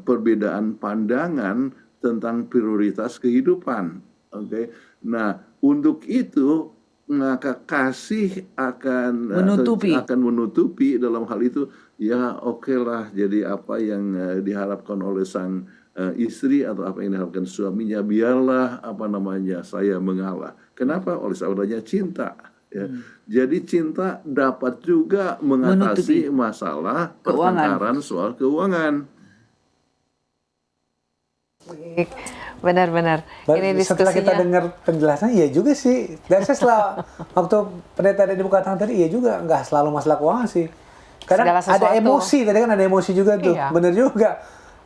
perbedaan pandangan tentang prioritas kehidupan. Oke. Nah, untuk itu maka kasih akan menutupi dalam hal itu. Ya okelah, jadi apa yang diharapkan oleh sang istri atau apa yang diharapkan suaminya, biarlah saya mengalah. Kenapa? Oleh sebab adanya cinta. Ya. Jadi cinta dapat juga mengatasi masalah pertengkaran soal keuangan. Benar-benar. Ini setelah kita diskusinya. dengar penjelasan, iya juga sih. Dan saya setelah waktu Pendeta dan Ibu katakan tadi, iya juga nggak selalu masalah keuangan sih. Kadang ada emosi, tadi kan ada emosi juga tuh. Iya. Bener juga.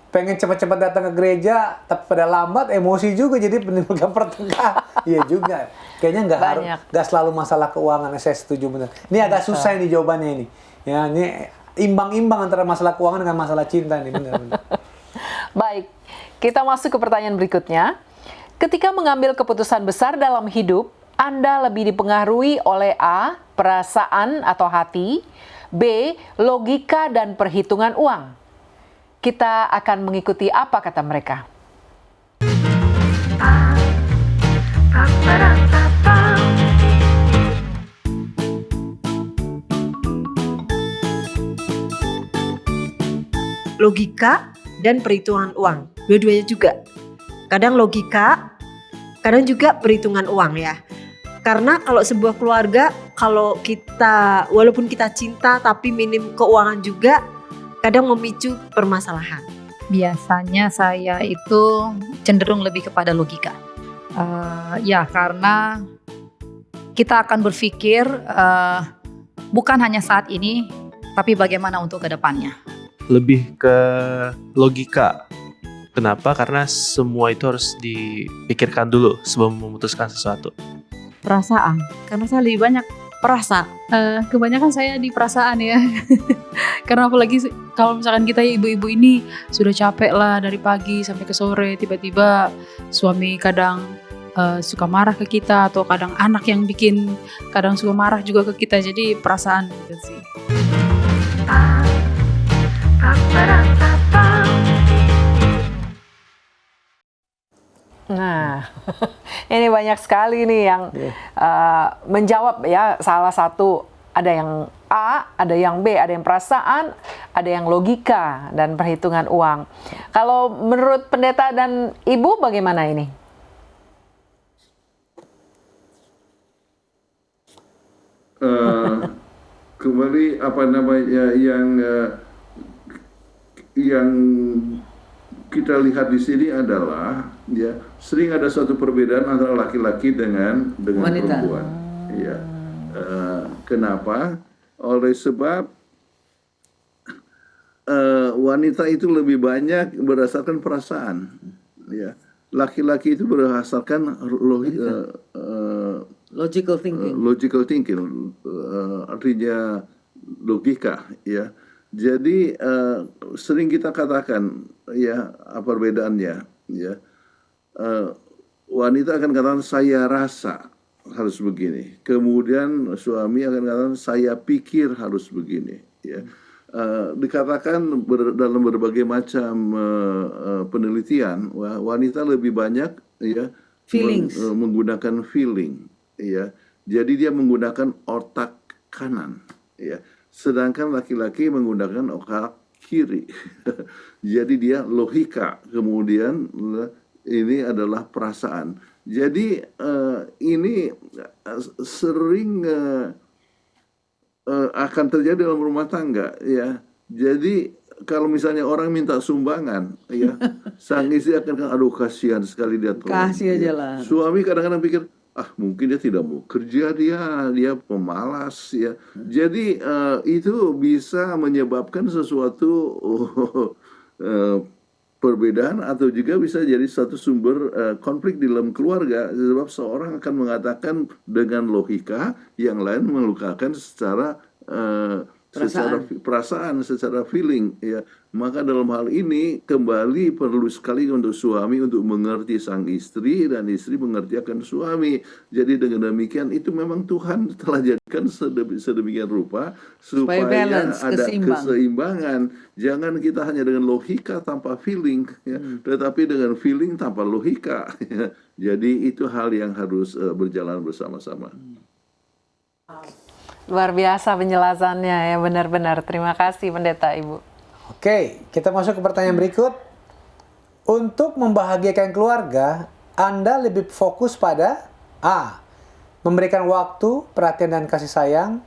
Pengen cepat-cepat datang ke gereja, tapi pada lambat, emosi juga jadi menimbulkan pertengkaran. Iya juga. Kayaknya nggak selalu masalah keuangan. Saya setuju benar. Ini agak susah ini jawabannya ini. Ya, ini imbang-imbang antara masalah keuangan dengan masalah cinta nih, benar-benar. Baik, kita masuk ke pertanyaan berikutnya. Ketika mengambil keputusan besar dalam hidup, Anda lebih dipengaruhi oleh A, perasaan atau hati, B. Logika dan perhitungan uang. Kita akan mengikuti apa kata mereka. Logika dan perhitungan uang, dua-duanya juga. Kadang logika, kadang juga perhitungan uang ya. Karena kalau sebuah keluarga, kalau kita walaupun kita cinta tapi minim keuangan juga, kadang memicu permasalahan. Biasanya saya itu cenderung lebih kepada logika. Ya karena kita akan berpikir bukan hanya saat ini, tapi bagaimana untuk ke depannya. Lebih ke logika. Kenapa? Karena semua itu harus dipikirkan dulu sebelum memutuskan sesuatu. Perasaan, karena saya lebih banyak perasa. Kebanyakan saya di perasaan ya. Karena apalagi kalau misalkan kita ibu-ibu ini sudah capek lah dari pagi sampai ke sore, tiba-tiba suami kadang suka marah ke kita, atau kadang anak yang bikin kadang suka marah juga ke kita. Jadi perasaan gitu sih. Nah, ini banyak sekali nih yang menjawab ya. Salah satu ada yang A, ada yang B, ada yang perasaan, ada yang logika dan perhitungan uang. Kalau menurut pendeta dan ibu bagaimana ini? Kembali apa namanya yang kita lihat di sini adalah ya sering ada suatu perbedaan antara laki-laki dengan Wanita. perempuan. Ya, kenapa? Oleh sebab wanita itu lebih banyak berdasarkan perasaan. Ya, laki-laki itu berdasarkan Logical thinking. logical thinking, artinya logika, ya. Jadi sering kita katakan ya perbedaannya, ya. Wanita akan katakan saya rasa harus begini, kemudian suami akan katakan saya pikir harus begini, ya. Dikatakan dalam berbagai macam penelitian, wanita lebih banyak ya Feelings. menggunakan feeling, ya. Jadi dia menggunakan otak kanan, ya. Sedangkan laki-laki menggunakan otak kiri. Jadi dia logika, kemudian ini adalah perasaan. Jadi ini sering akan terjadi dalam rumah tangga, ya. Jadi kalau misalnya orang minta sumbangan, ya, sang istri akan aduh kasihan sekali dia tolong. Kasih aja Ya. lah. Suami kadang-kadang pikir mungkin dia tidak mau kerja, dia pemalas, ya. Jadi itu bisa menyebabkan sesuatu perbedaan atau juga bisa jadi satu sumber konflik di dalam keluarga, sebab seorang akan mengatakan dengan logika, yang lain melukakan secara perasaan, secara feeling, ya. Maka dalam hal ini kembali perlu sekali untuk suami untuk mengerti sang istri dan istri mengerti akan suami. Jadi dengan demikian itu memang Tuhan telah jadikan sedemikian rupa supaya balance, ada keseimbang. keseimbangan. Jangan kita hanya dengan logika tanpa feeling, ya, tetapi dengan feeling tanpa logika, ya. Jadi itu hal yang harus berjalan bersama-sama. Luar biasa penjelasannya ya, benar-benar. Terima kasih Pendeta Ibu. Oke, kita masuk ke pertanyaan berikut. Untuk membahagiakan keluarga, Anda lebih fokus pada A. Memberikan waktu, perhatian, dan kasih sayang.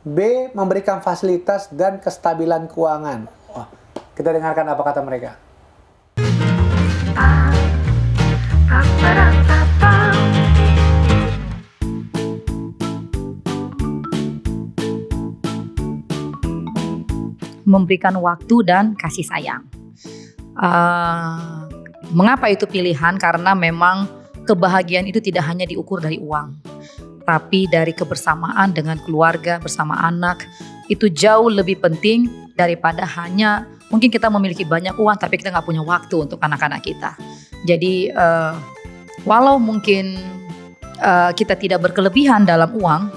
B. Memberikan fasilitas dan kestabilan keuangan. Kita dengarkan apa kata mereka. Memberikan waktu dan kasih sayang. Mengapa itu pilihan? Karena memang kebahagiaan itu tidak hanya diukur dari uang, tapi dari kebersamaan dengan keluarga, bersama anak. Itu jauh lebih penting daripada hanya mungkin kita memiliki banyak uang tapi kita nggak punya waktu untuk anak-anak kita. Jadi walau mungkin kita tidak berkelebihan dalam uang,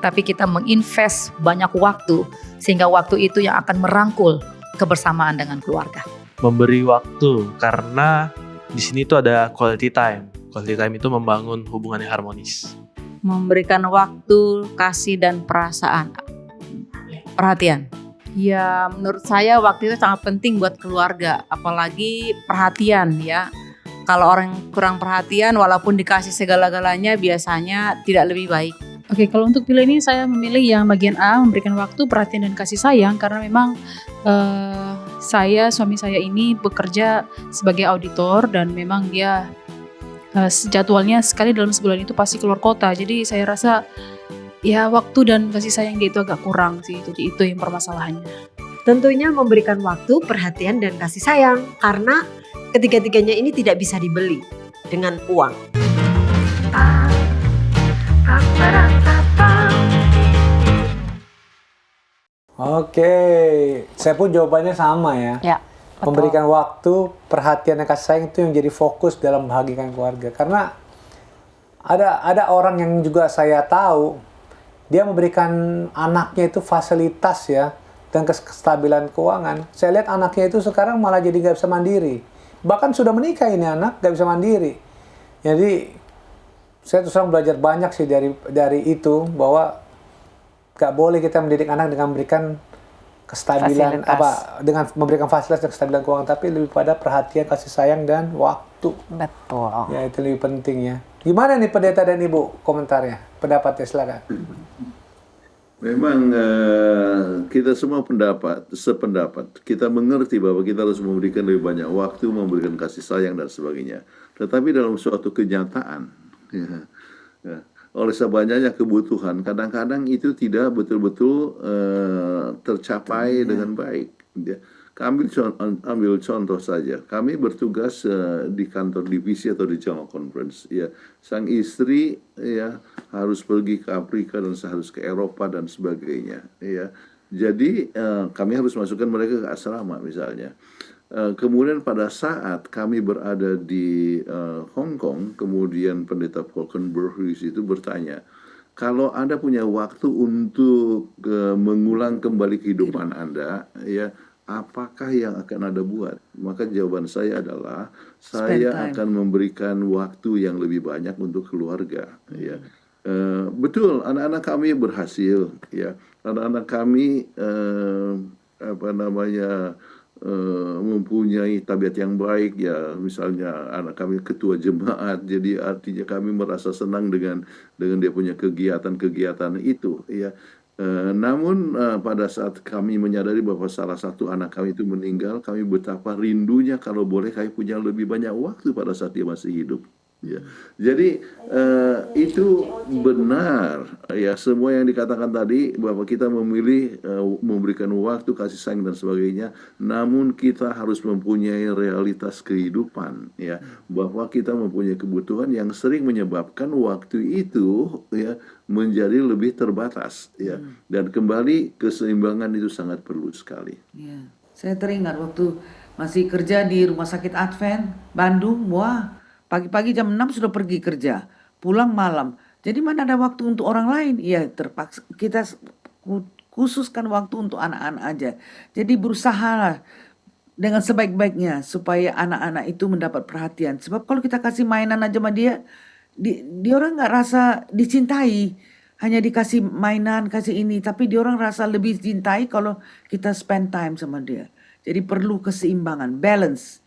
tapi kita menginvest banyak waktu sehingga waktu itu yang akan merangkul kebersamaan dengan keluarga. Memberi waktu, karena di sini tuh ada quality time. Quality time itu membangun hubungan yang harmonis. Memberikan waktu, kasih dan perasaan, perhatian. Ya, menurut saya waktu itu sangat penting buat keluarga, apalagi perhatian ya. Kalau orang kurang perhatian, walaupun dikasih segala-galanya, biasanya tidak lebih baik. Oke, kalau untuk pilih ini saya memilih yang bagian A, memberikan waktu, perhatian dan kasih sayang, karena memang suami saya ini bekerja sebagai auditor dan memang dia jadwalnya sekali dalam sebulan itu pasti keluar kota. Jadi saya rasa ya waktu dan kasih sayang dia itu agak kurang sih. Jadi itu yang permasalahannya. Tentunya memberikan waktu, perhatian dan kasih sayang, karena ketiga-tiganya ini tidak bisa dibeli dengan uang. Oke, saya pun jawabannya sama ya. Ya, betul. Memberikan waktu, perhatian dan kasih sayang itu yang jadi fokus dalam membahagiakan keluarga. Karena ada orang yang juga saya tahu, dia memberikan anaknya itu fasilitas ya, dan kestabilan keuangan. Saya lihat anaknya itu sekarang malah jadi nggak bisa mandiri. Bahkan sudah menikah ini anak, nggak bisa mandiri. Jadi saya terus terang belajar banyak sih dari itu, bahwa nggak boleh kita mendidik anak dengan memberikan kestabilan dengan memberikan fasilitas dan kestabilan keuangan, tapi lebih pada perhatian, kasih sayang dan waktu. Betul. Ya, itu lebih penting ya. Gimana nih pendeta dan ibu komentarnya, pendapatnya, silakan. Memang kita semua sependapat. Kita mengerti bahwa kita harus memberikan lebih banyak waktu, memberikan kasih sayang dan sebagainya. Tetapi dalam suatu kenyataan, oleh sebanyaknya kebutuhan, kadang-kadang itu tidak betul-betul tercapai dengan baik. Ambil contoh saja, kami bertugas di kantor divisi atau di General Conference. Ya, sang istri ya harus pergi ke Afrika dan harus ke Eropa dan sebagainya. Ya, jadi kami harus masukkan mereka ke asrama misalnya. Kemudian pada saat kami berada di Hong Kong, kemudian pendeta Falkenberg itu bertanya, kalau Anda punya waktu untuk mengulang kembali kehidupan Anda, ya apakah yang akan Anda buat? Maka jawaban saya adalah saya akan memberikan waktu yang lebih banyak untuk keluarga. Ya, betul, anak-anak kami berhasil. Ya, anak-anak kami mempunyai tabiat yang baik ya, misalnya anak kami ketua jemaat, jadi artinya kami merasa senang dengan dia punya kegiatan itu ya. Namun pada saat kami menyadari bahwa salah satu anak kami itu meninggal, kami betapa rindunya kalau boleh kami punya lebih banyak waktu pada saat dia masih hidup. Ya, jadi itu benar ya, semua yang dikatakan tadi bahwa kita memilih memberikan waktu, kasih sayang dan sebagainya. Namun kita harus mempunyai realitas kehidupan ya, bahwa kita mempunyai kebutuhan yang sering menyebabkan waktu itu ya menjadi lebih terbatas ya. Dan kembali keseimbangan itu sangat perlu sekali. Ya, saya teringat waktu masih kerja di Rumah Sakit Advent Bandung, wah. Pagi-pagi jam 6 sudah pergi kerja, pulang malam. Jadi mana ada waktu untuk orang lain? Ya terpaksa kita khususkan waktu untuk anak-anak aja. Jadi berusahalah dengan sebaik-baiknya supaya anak-anak itu mendapat perhatian. Sebab kalau kita kasih mainan aja sama dia orang nggak rasa dicintai. Hanya dikasih mainan, kasih ini. Tapi dia orang rasa lebih dicintai kalau kita spend time sama dia. Jadi perlu keseimbangan, balance.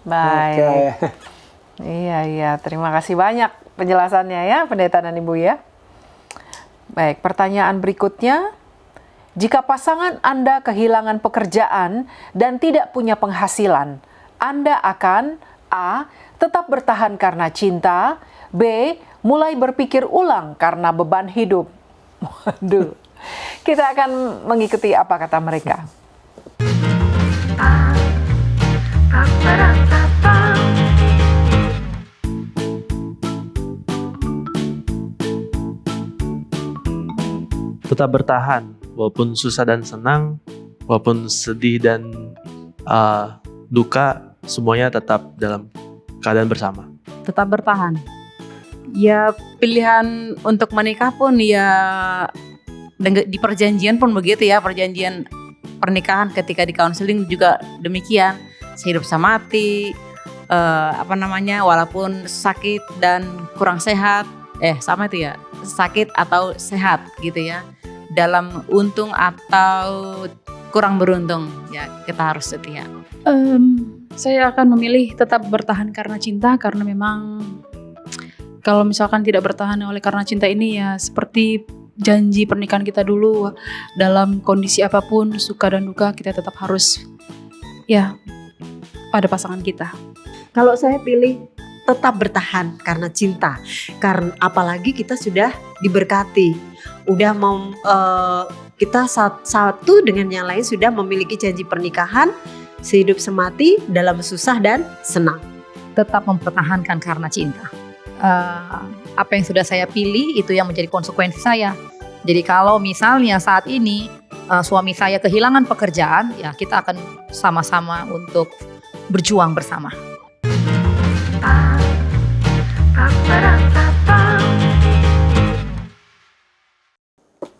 Baik. Iya, terima kasih banyak penjelasannya ya, pendeta dan ibu ya. Baik, pertanyaan berikutnya. Jika pasangan Anda kehilangan pekerjaan dan tidak punya penghasilan, Anda akan A. tetap bertahan karena cinta, B. mulai berpikir ulang karena beban hidup. Waduh, kita akan mengikuti apa kata mereka. Tetap bertahan, walaupun susah dan senang, walaupun sedih dan duka, semuanya tetap dalam keadaan bersama. Tetap bertahan. Ya pilihan untuk menikah pun ya di perjanjian pun begitu ya, perjanjian pernikahan ketika di counseling juga demikian, sehidup semati, walaupun sakit dan kurang sehat, sama itu ya, sakit atau sehat gitu ya, dalam untung atau kurang beruntung ya kita harus setia. Saya akan memilih tetap bertahan karena cinta, karena memang kalau misalkan tidak bertahan oleh karena cinta ini ya seperti janji pernikahan kita dulu, dalam kondisi apapun suka dan duka kita tetap harus ya pada pasangan kita. Kalau saya pilih tetap bertahan karena cinta, karena apalagi kita sudah diberkati, udah mau kita satu dengan yang lain sudah memiliki janji pernikahan, sehidup semati dalam susah dan senang. Tetap mempertahankan karena cinta. Apa yang sudah saya pilih itu yang menjadi konsekuensi saya. Jadi kalau misalnya saat ini suami saya kehilangan pekerjaan, ya kita akan sama-sama untuk berjuang bersama.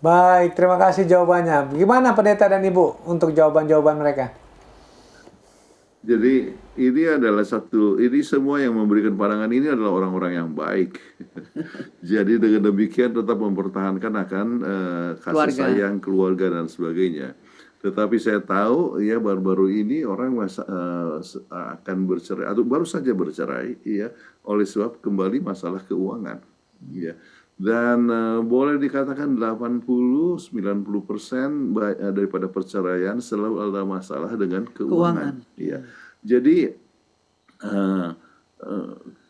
Baik, terima kasih jawabannya. Gimana pendeta dan ibu untuk jawaban-jawaban mereka? Jadi ini adalah ini semua yang memberikan pandangan ini adalah orang-orang yang baik. Jadi dengan demikian tetap mempertahankan akan kasih sayang keluarga dan sebagainya. Tetapi saya tahu ya baru-baru ini orang akan bercerai atau baru saja bercerai ya oleh sebab kembali masalah keuangan. Ya. Dan boleh dikatakan 80-90% daripada perceraian selalu ada masalah dengan keuangan. Ya. Jadi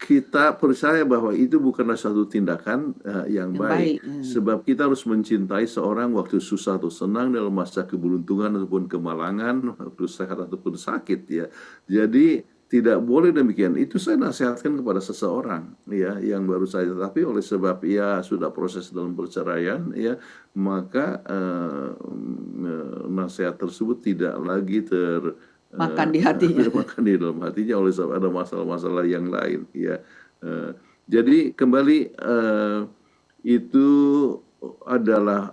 kita percaya bahwa itu bukanlah satu tindakan yang baik. Sebab kita harus mencintai seorang waktu susah atau senang, dalam masa keberuntungan ataupun kemalangan, waktu sehat ataupun sakit ya. Jadi tidak boleh demikian. Itu saya nasihatkan kepada seseorang ya yang baru saja, tapi oleh sebab ia sudah proses dalam perceraian ya, maka nasihat tersebut tidak lagi makan di hatinya. Makan di dalam hatinya oleh sebab ada masalah-masalah yang lain ya. Jadi kembali itu adalah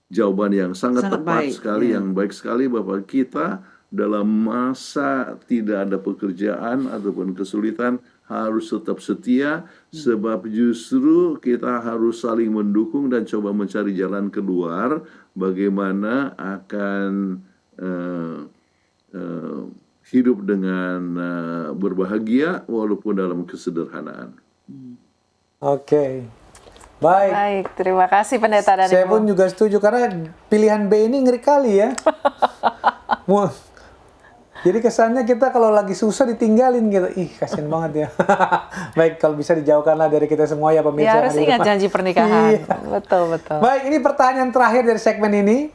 jawaban yang sangat tepat sekali, yang baik sekali bahwa kita dalam masa tidak ada pekerjaan ataupun kesulitan harus tetap setia, sebab justru kita harus saling mendukung dan coba mencari jalan keluar bagaimana akan hidup dengan berbahagia walaupun dalam kesederhanaan. Oke. Baik. Baik, terima kasih pendeta dan Saya ibu. pun juga setuju karena pilihan B ini ngeri kali ya. Jadi kesannya kita kalau lagi susah ditinggalin gitu. Ih, kasihan banget ya. Baik, kalau bisa dijauhkanlah dari kita semua ya pemirsa. Ya harus ingat janji pernikahan. Betul, betul. Baik, ini pertanyaan terakhir dari segmen ini.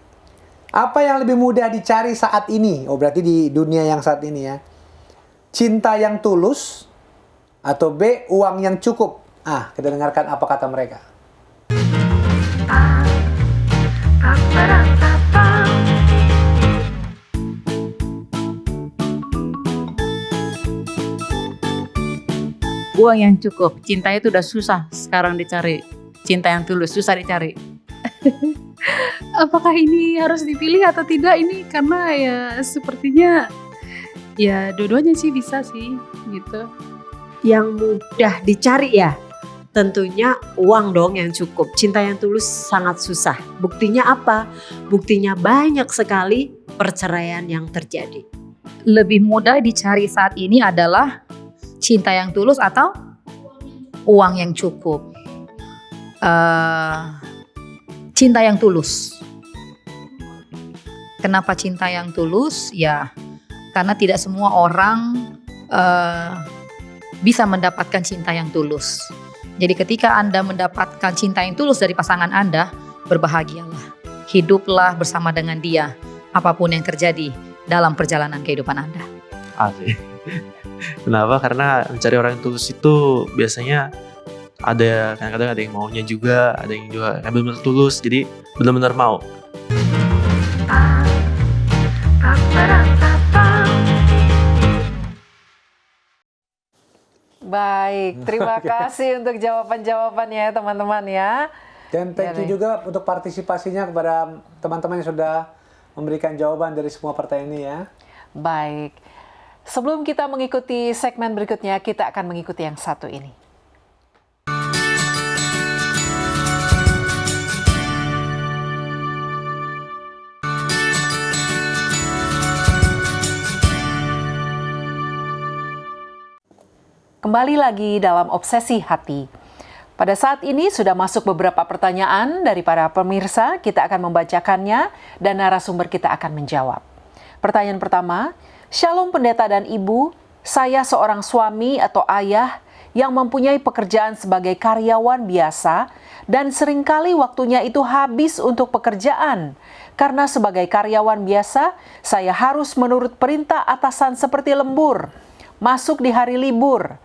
Apa yang lebih mudah dicari saat ini? Oh, berarti di dunia yang saat ini ya. Cinta yang tulus atau B, uang yang cukup? Kita dengarkan apa kata mereka. Uang yang cukup, cinta itu udah susah sekarang dicari. Cinta yang tulus susah dicari. Apakah ini harus dipilih atau tidak? Ini karena ya sepertinya ya dua-duanya sih bisa sih gitu. Yang mudah dicari ya tentunya uang dong yang cukup. Cinta yang tulus sangat susah. Buktinya apa? Buktinya banyak sekali perceraian yang terjadi. Lebih mudah dicari saat ini adalah cinta yang tulus atau uang yang cukup. Cinta yang tulus. Kenapa cinta yang tulus? Ya, karena tidak semua orang bisa mendapatkan cinta yang tulus. Jadi ketika Anda mendapatkan cinta yang tulus dari pasangan Anda, berbahagialah. Hiduplah bersama dengan dia, apapun yang terjadi dalam perjalanan kehidupan Anda. Asik. Kenapa? Karena mencari orang yang tulus itu biasanya ada, kadang-kadang ada yang maunya juga, ada yang juga yang benar-benar tulus, jadi benar-benar mau. Baik, terima kasih untuk jawaban-jawabannya teman-teman ya. Dan thank you juga untuk partisipasinya kepada teman-teman yang sudah memberikan jawaban dari semua pertanyaan ini ya. Baik. Sebelum kita mengikuti segmen berikutnya, kita akan mengikuti yang satu ini. Kembali lagi dalam Obsesi Hati. Pada saat ini sudah masuk beberapa pertanyaan dari para pemirsa, kita akan membacakannya dan narasumber kita akan menjawab. Pertanyaan pertama, Shalom Pendeta dan Ibu, saya seorang suami atau ayah yang mempunyai pekerjaan sebagai karyawan biasa dan seringkali waktunya itu habis untuk pekerjaan. Karena sebagai karyawan biasa, saya harus menurut perintah atasan seperti lembur, masuk di hari libur.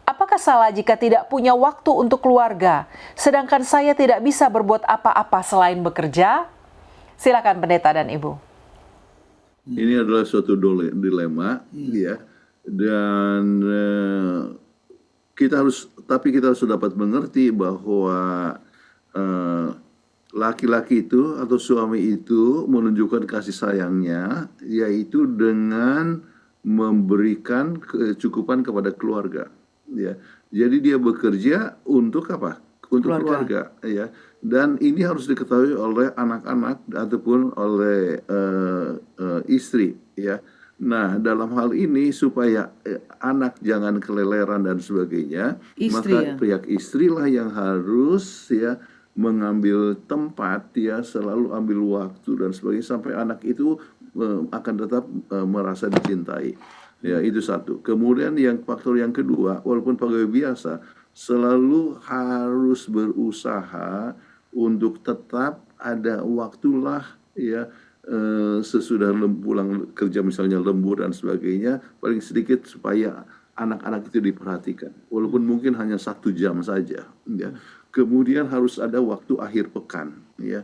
Apakah salah jika tidak punya waktu untuk keluarga, sedangkan saya tidak bisa berbuat apa-apa selain bekerja? Silakan Pendeta dan Ibu. Ini adalah suatu dilema, ya, dan kita harus dapat mengerti bahwa laki-laki itu atau suami itu menunjukkan kasih sayangnya, yaitu dengan memberikan kecukupan kepada keluarga. Ya, jadi dia bekerja untuk apa? Untuk keluarga, ya. Dan ini harus diketahui oleh anak-anak ataupun oleh istri, ya. Nah, dalam hal ini supaya anak jangan keleleran dan sebagainya, maka pihak istri lah yang harus ya mengambil tempat, ya, selalu ambil waktu dan sebagainya sampai anak itu akan tetap merasa dicintai. Ya, itu satu. Kemudian faktor yang kedua, walaupun pegawai biasa, selalu harus berusaha untuk tetap ada waktulah, ya, sesudah pulang kerja misalnya lembur dan sebagainya, paling sedikit supaya anak-anak itu diperhatikan. Walaupun mungkin hanya 1 jam saja. Ya. Kemudian harus ada waktu akhir pekan. Ya.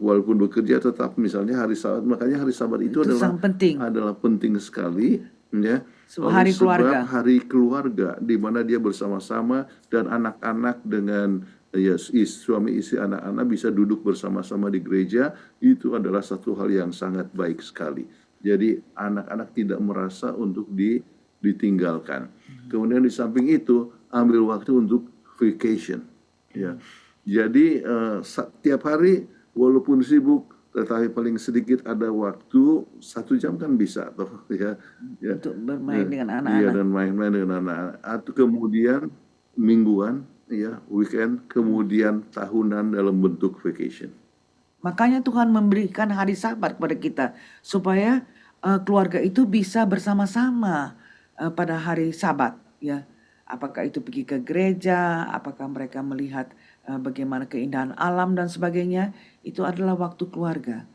Walaupun bekerja tetap misalnya hari Sabat, makanya hari Sabat itu adalah penting sekali, ya, hari keluarga, hari keluarga di mana dia bersama-sama dan anak-anak dengan ya suami istri anak-anak bisa duduk bersama-sama di gereja. Itu adalah satu hal yang sangat baik sekali. Jadi anak-anak tidak merasa untuk ditinggalkan. Kemudian di samping itu ambil waktu untuk vacation, ya. Jadi setiap hari walaupun sibuk, tetapi paling sedikit ada waktu 1 jam kan bisa, toh, ya, untuk bermain dengan anak-anak. Iya, dan main-main dengan anak-anak. Atau kemudian mingguan, ya, weekend, kemudian tahunan dalam bentuk vacation. Makanya Tuhan memberikan hari Sabat kepada kita supaya keluarga itu bisa bersama-sama pada hari Sabat, ya. Apakah itu pergi ke gereja, apakah mereka melihat bagaimana keindahan alam dan sebagainya, itu adalah waktu keluarga.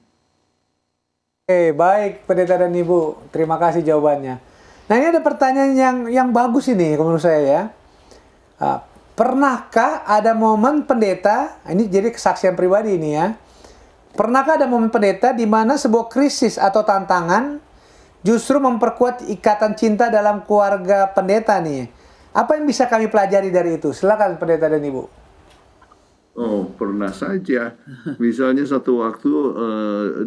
Oke, baik Pendeta dan Ibu, terima kasih jawabannya. Nah, ini ada pertanyaan yang bagus ini menurut saya ya. Pernahkah ada momen pendeta, ini jadi kesaksian pribadi ini ya. Pernahkah ada momen pendeta di mana sebuah krisis atau tantangan justru memperkuat ikatan cinta dalam keluarga pendeta nih? Apa yang bisa kami pelajari dari itu? Silakan Pendeta dan Ibu. Oh, pernah saja. Misalnya satu waktu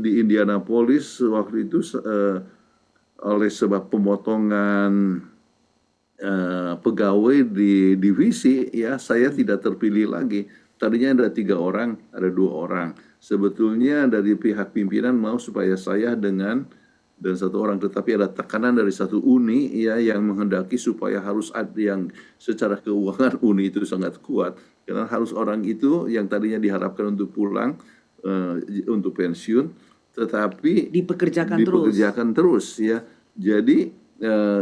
di Indianapolis, waktu itu oleh sebab pemotongan pegawai di divisi, ya, saya tidak terpilih lagi. Tadinya ada 3 orang, ada 2 orang. Sebetulnya dari pihak pimpinan mau supaya saya dan 1 orang, tetapi ada tekanan dari satu uni, ya, yang menghendaki supaya harus ada yang secara keuangan uni itu sangat kuat, karena harus orang itu yang tadinya diharapkan untuk pulang untuk pensiun, tetapi dipekerjakan terus, ya. Jadi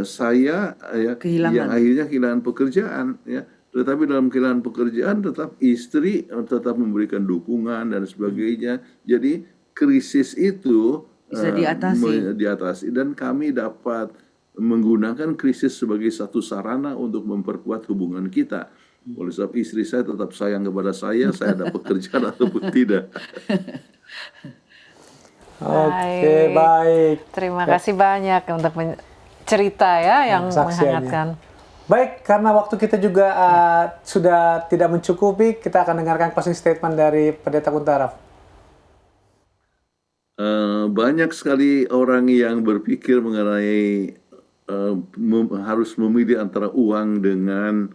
saya ya yang akhirnya kehilangan pekerjaan, ya. Tetapi dalam kehilangan pekerjaan tetap istri tetap memberikan dukungan dan sebagainya. Jadi krisis itu bisa diatasi dan kami dapat menggunakan krisis sebagai satu sarana untuk memperkuat hubungan kita. Oleh sebab istri saya tetap sayang kepada saya ada pekerjaan ataupun tidak. Oke, baik. Terima kasih banyak untuk cerita ya yang menghangatkan. Baik, karena waktu kita juga sudah tidak mencukupi, kita akan dengarkan closing statement dari Pendeta Kuntaraf. Banyak sekali orang yang berpikir mengenai harus memilih antara uang dengan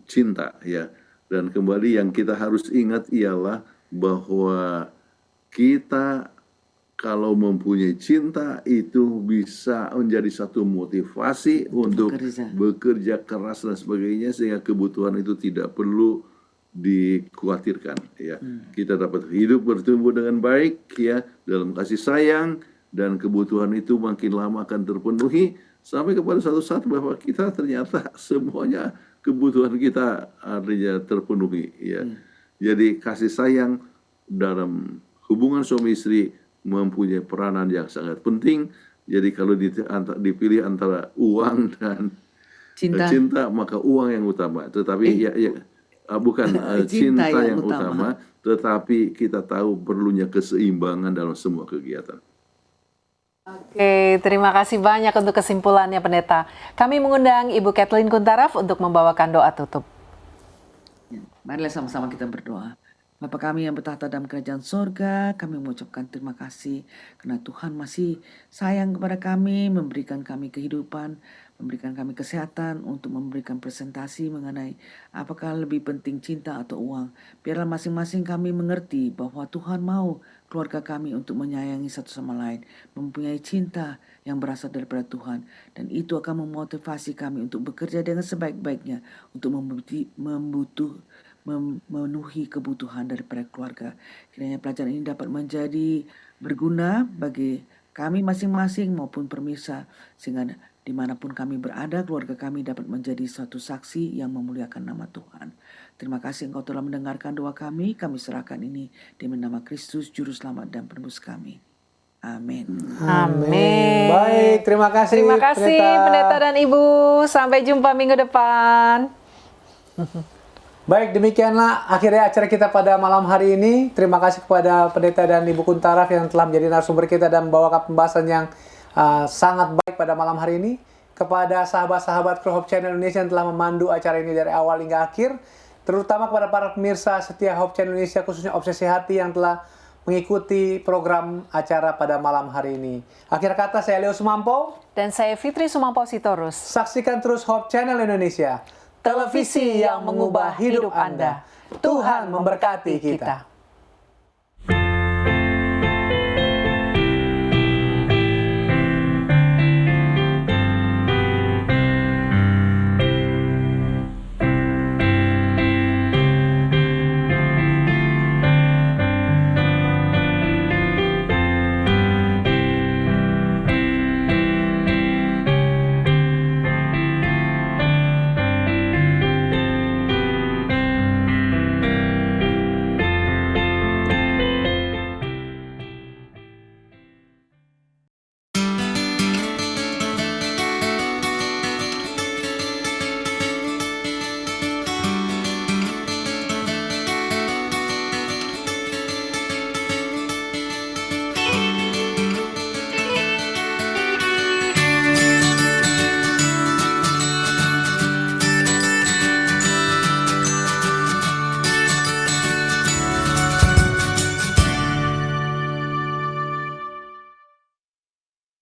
cinta, ya. Dan kembali yang kita harus ingat ialah bahwa kita kalau mempunyai cinta itu bisa menjadi satu motivasi untuk bekerja keras dan sebagainya, sehingga kebutuhan itu tidak perlu dikhawatirkan, ya. Kita dapat hidup bertumbuh dengan baik, ya, dalam kasih sayang, dan kebutuhan itu makin lama akan terpenuhi sampai kepada satu saat bahwa kita ternyata semuanya kebutuhan kita artinya terpenuhi, ya. Jadi kasih sayang dalam hubungan suami istri mempunyai peranan yang sangat penting. Jadi kalau dipilih antara uang dan cinta, maka uang yang utama. Tetapi bukan cinta yang utama, tetapi kita tahu perlunya keseimbangan dalam semua kegiatan. Oke, terima kasih banyak untuk kesimpulannya Pendeta. Kami mengundang Ibu Kathleen Kuntaraf untuk membawakan doa tutup. Marilah sama-sama kita berdoa. Bapa kami yang bertahta dalam kerajaan sorga, kami mengucapkan terima kasih karena Tuhan masih sayang kepada kami, memberikan kami kehidupan, memberikan kami kesehatan untuk memberikan presentasi mengenai apakah lebih penting cinta atau uang. Biarlah masing-masing kami mengerti bahwa Tuhan mau keluarga kami untuk menyayangi satu sama lain, mempunyai cinta yang berasal daripada Tuhan. Dan itu akan memotivasi kami untuk bekerja dengan sebaik-baiknya untuk memenuhi kebutuhan daripada keluarga. Kiranya pelajaran ini dapat menjadi berguna bagi kami masing-masing maupun pemirsa, sehingga dimanapun kami berada, keluarga kami dapat menjadi suatu saksi yang memuliakan nama Tuhan. Terima kasih Engkau telah mendengarkan doa kami serahkan ini di nama Kristus, Juru Selamat dan Penebus kami. Amin. Amin. Baik, terima kasih. Terima kasih Pendeta dan Ibu. Sampai jumpa minggu depan. Baik, demikianlah akhirnya acara kita pada malam hari ini. Terima kasih kepada Pendeta dan Ibu Kuntaraf yang telah menjadi narasumber kita dan membawakan pembahasan yang sangat baik pada malam hari ini. Kepada sahabat-sahabat kru Hope Channel Indonesia yang telah memandu acara ini dari awal hingga akhir. Terutama kepada para pemirsa setia Hope Channel Indonesia, khususnya Obsesi Hati yang telah mengikuti program acara pada malam hari ini. Akhir kata, saya Leo Sumampo. Dan saya Fitri Sumampo Sitorus. Saksikan terus Hope Channel Indonesia, televisi yang mengubah hidup Anda. Tuhan memberkati kita.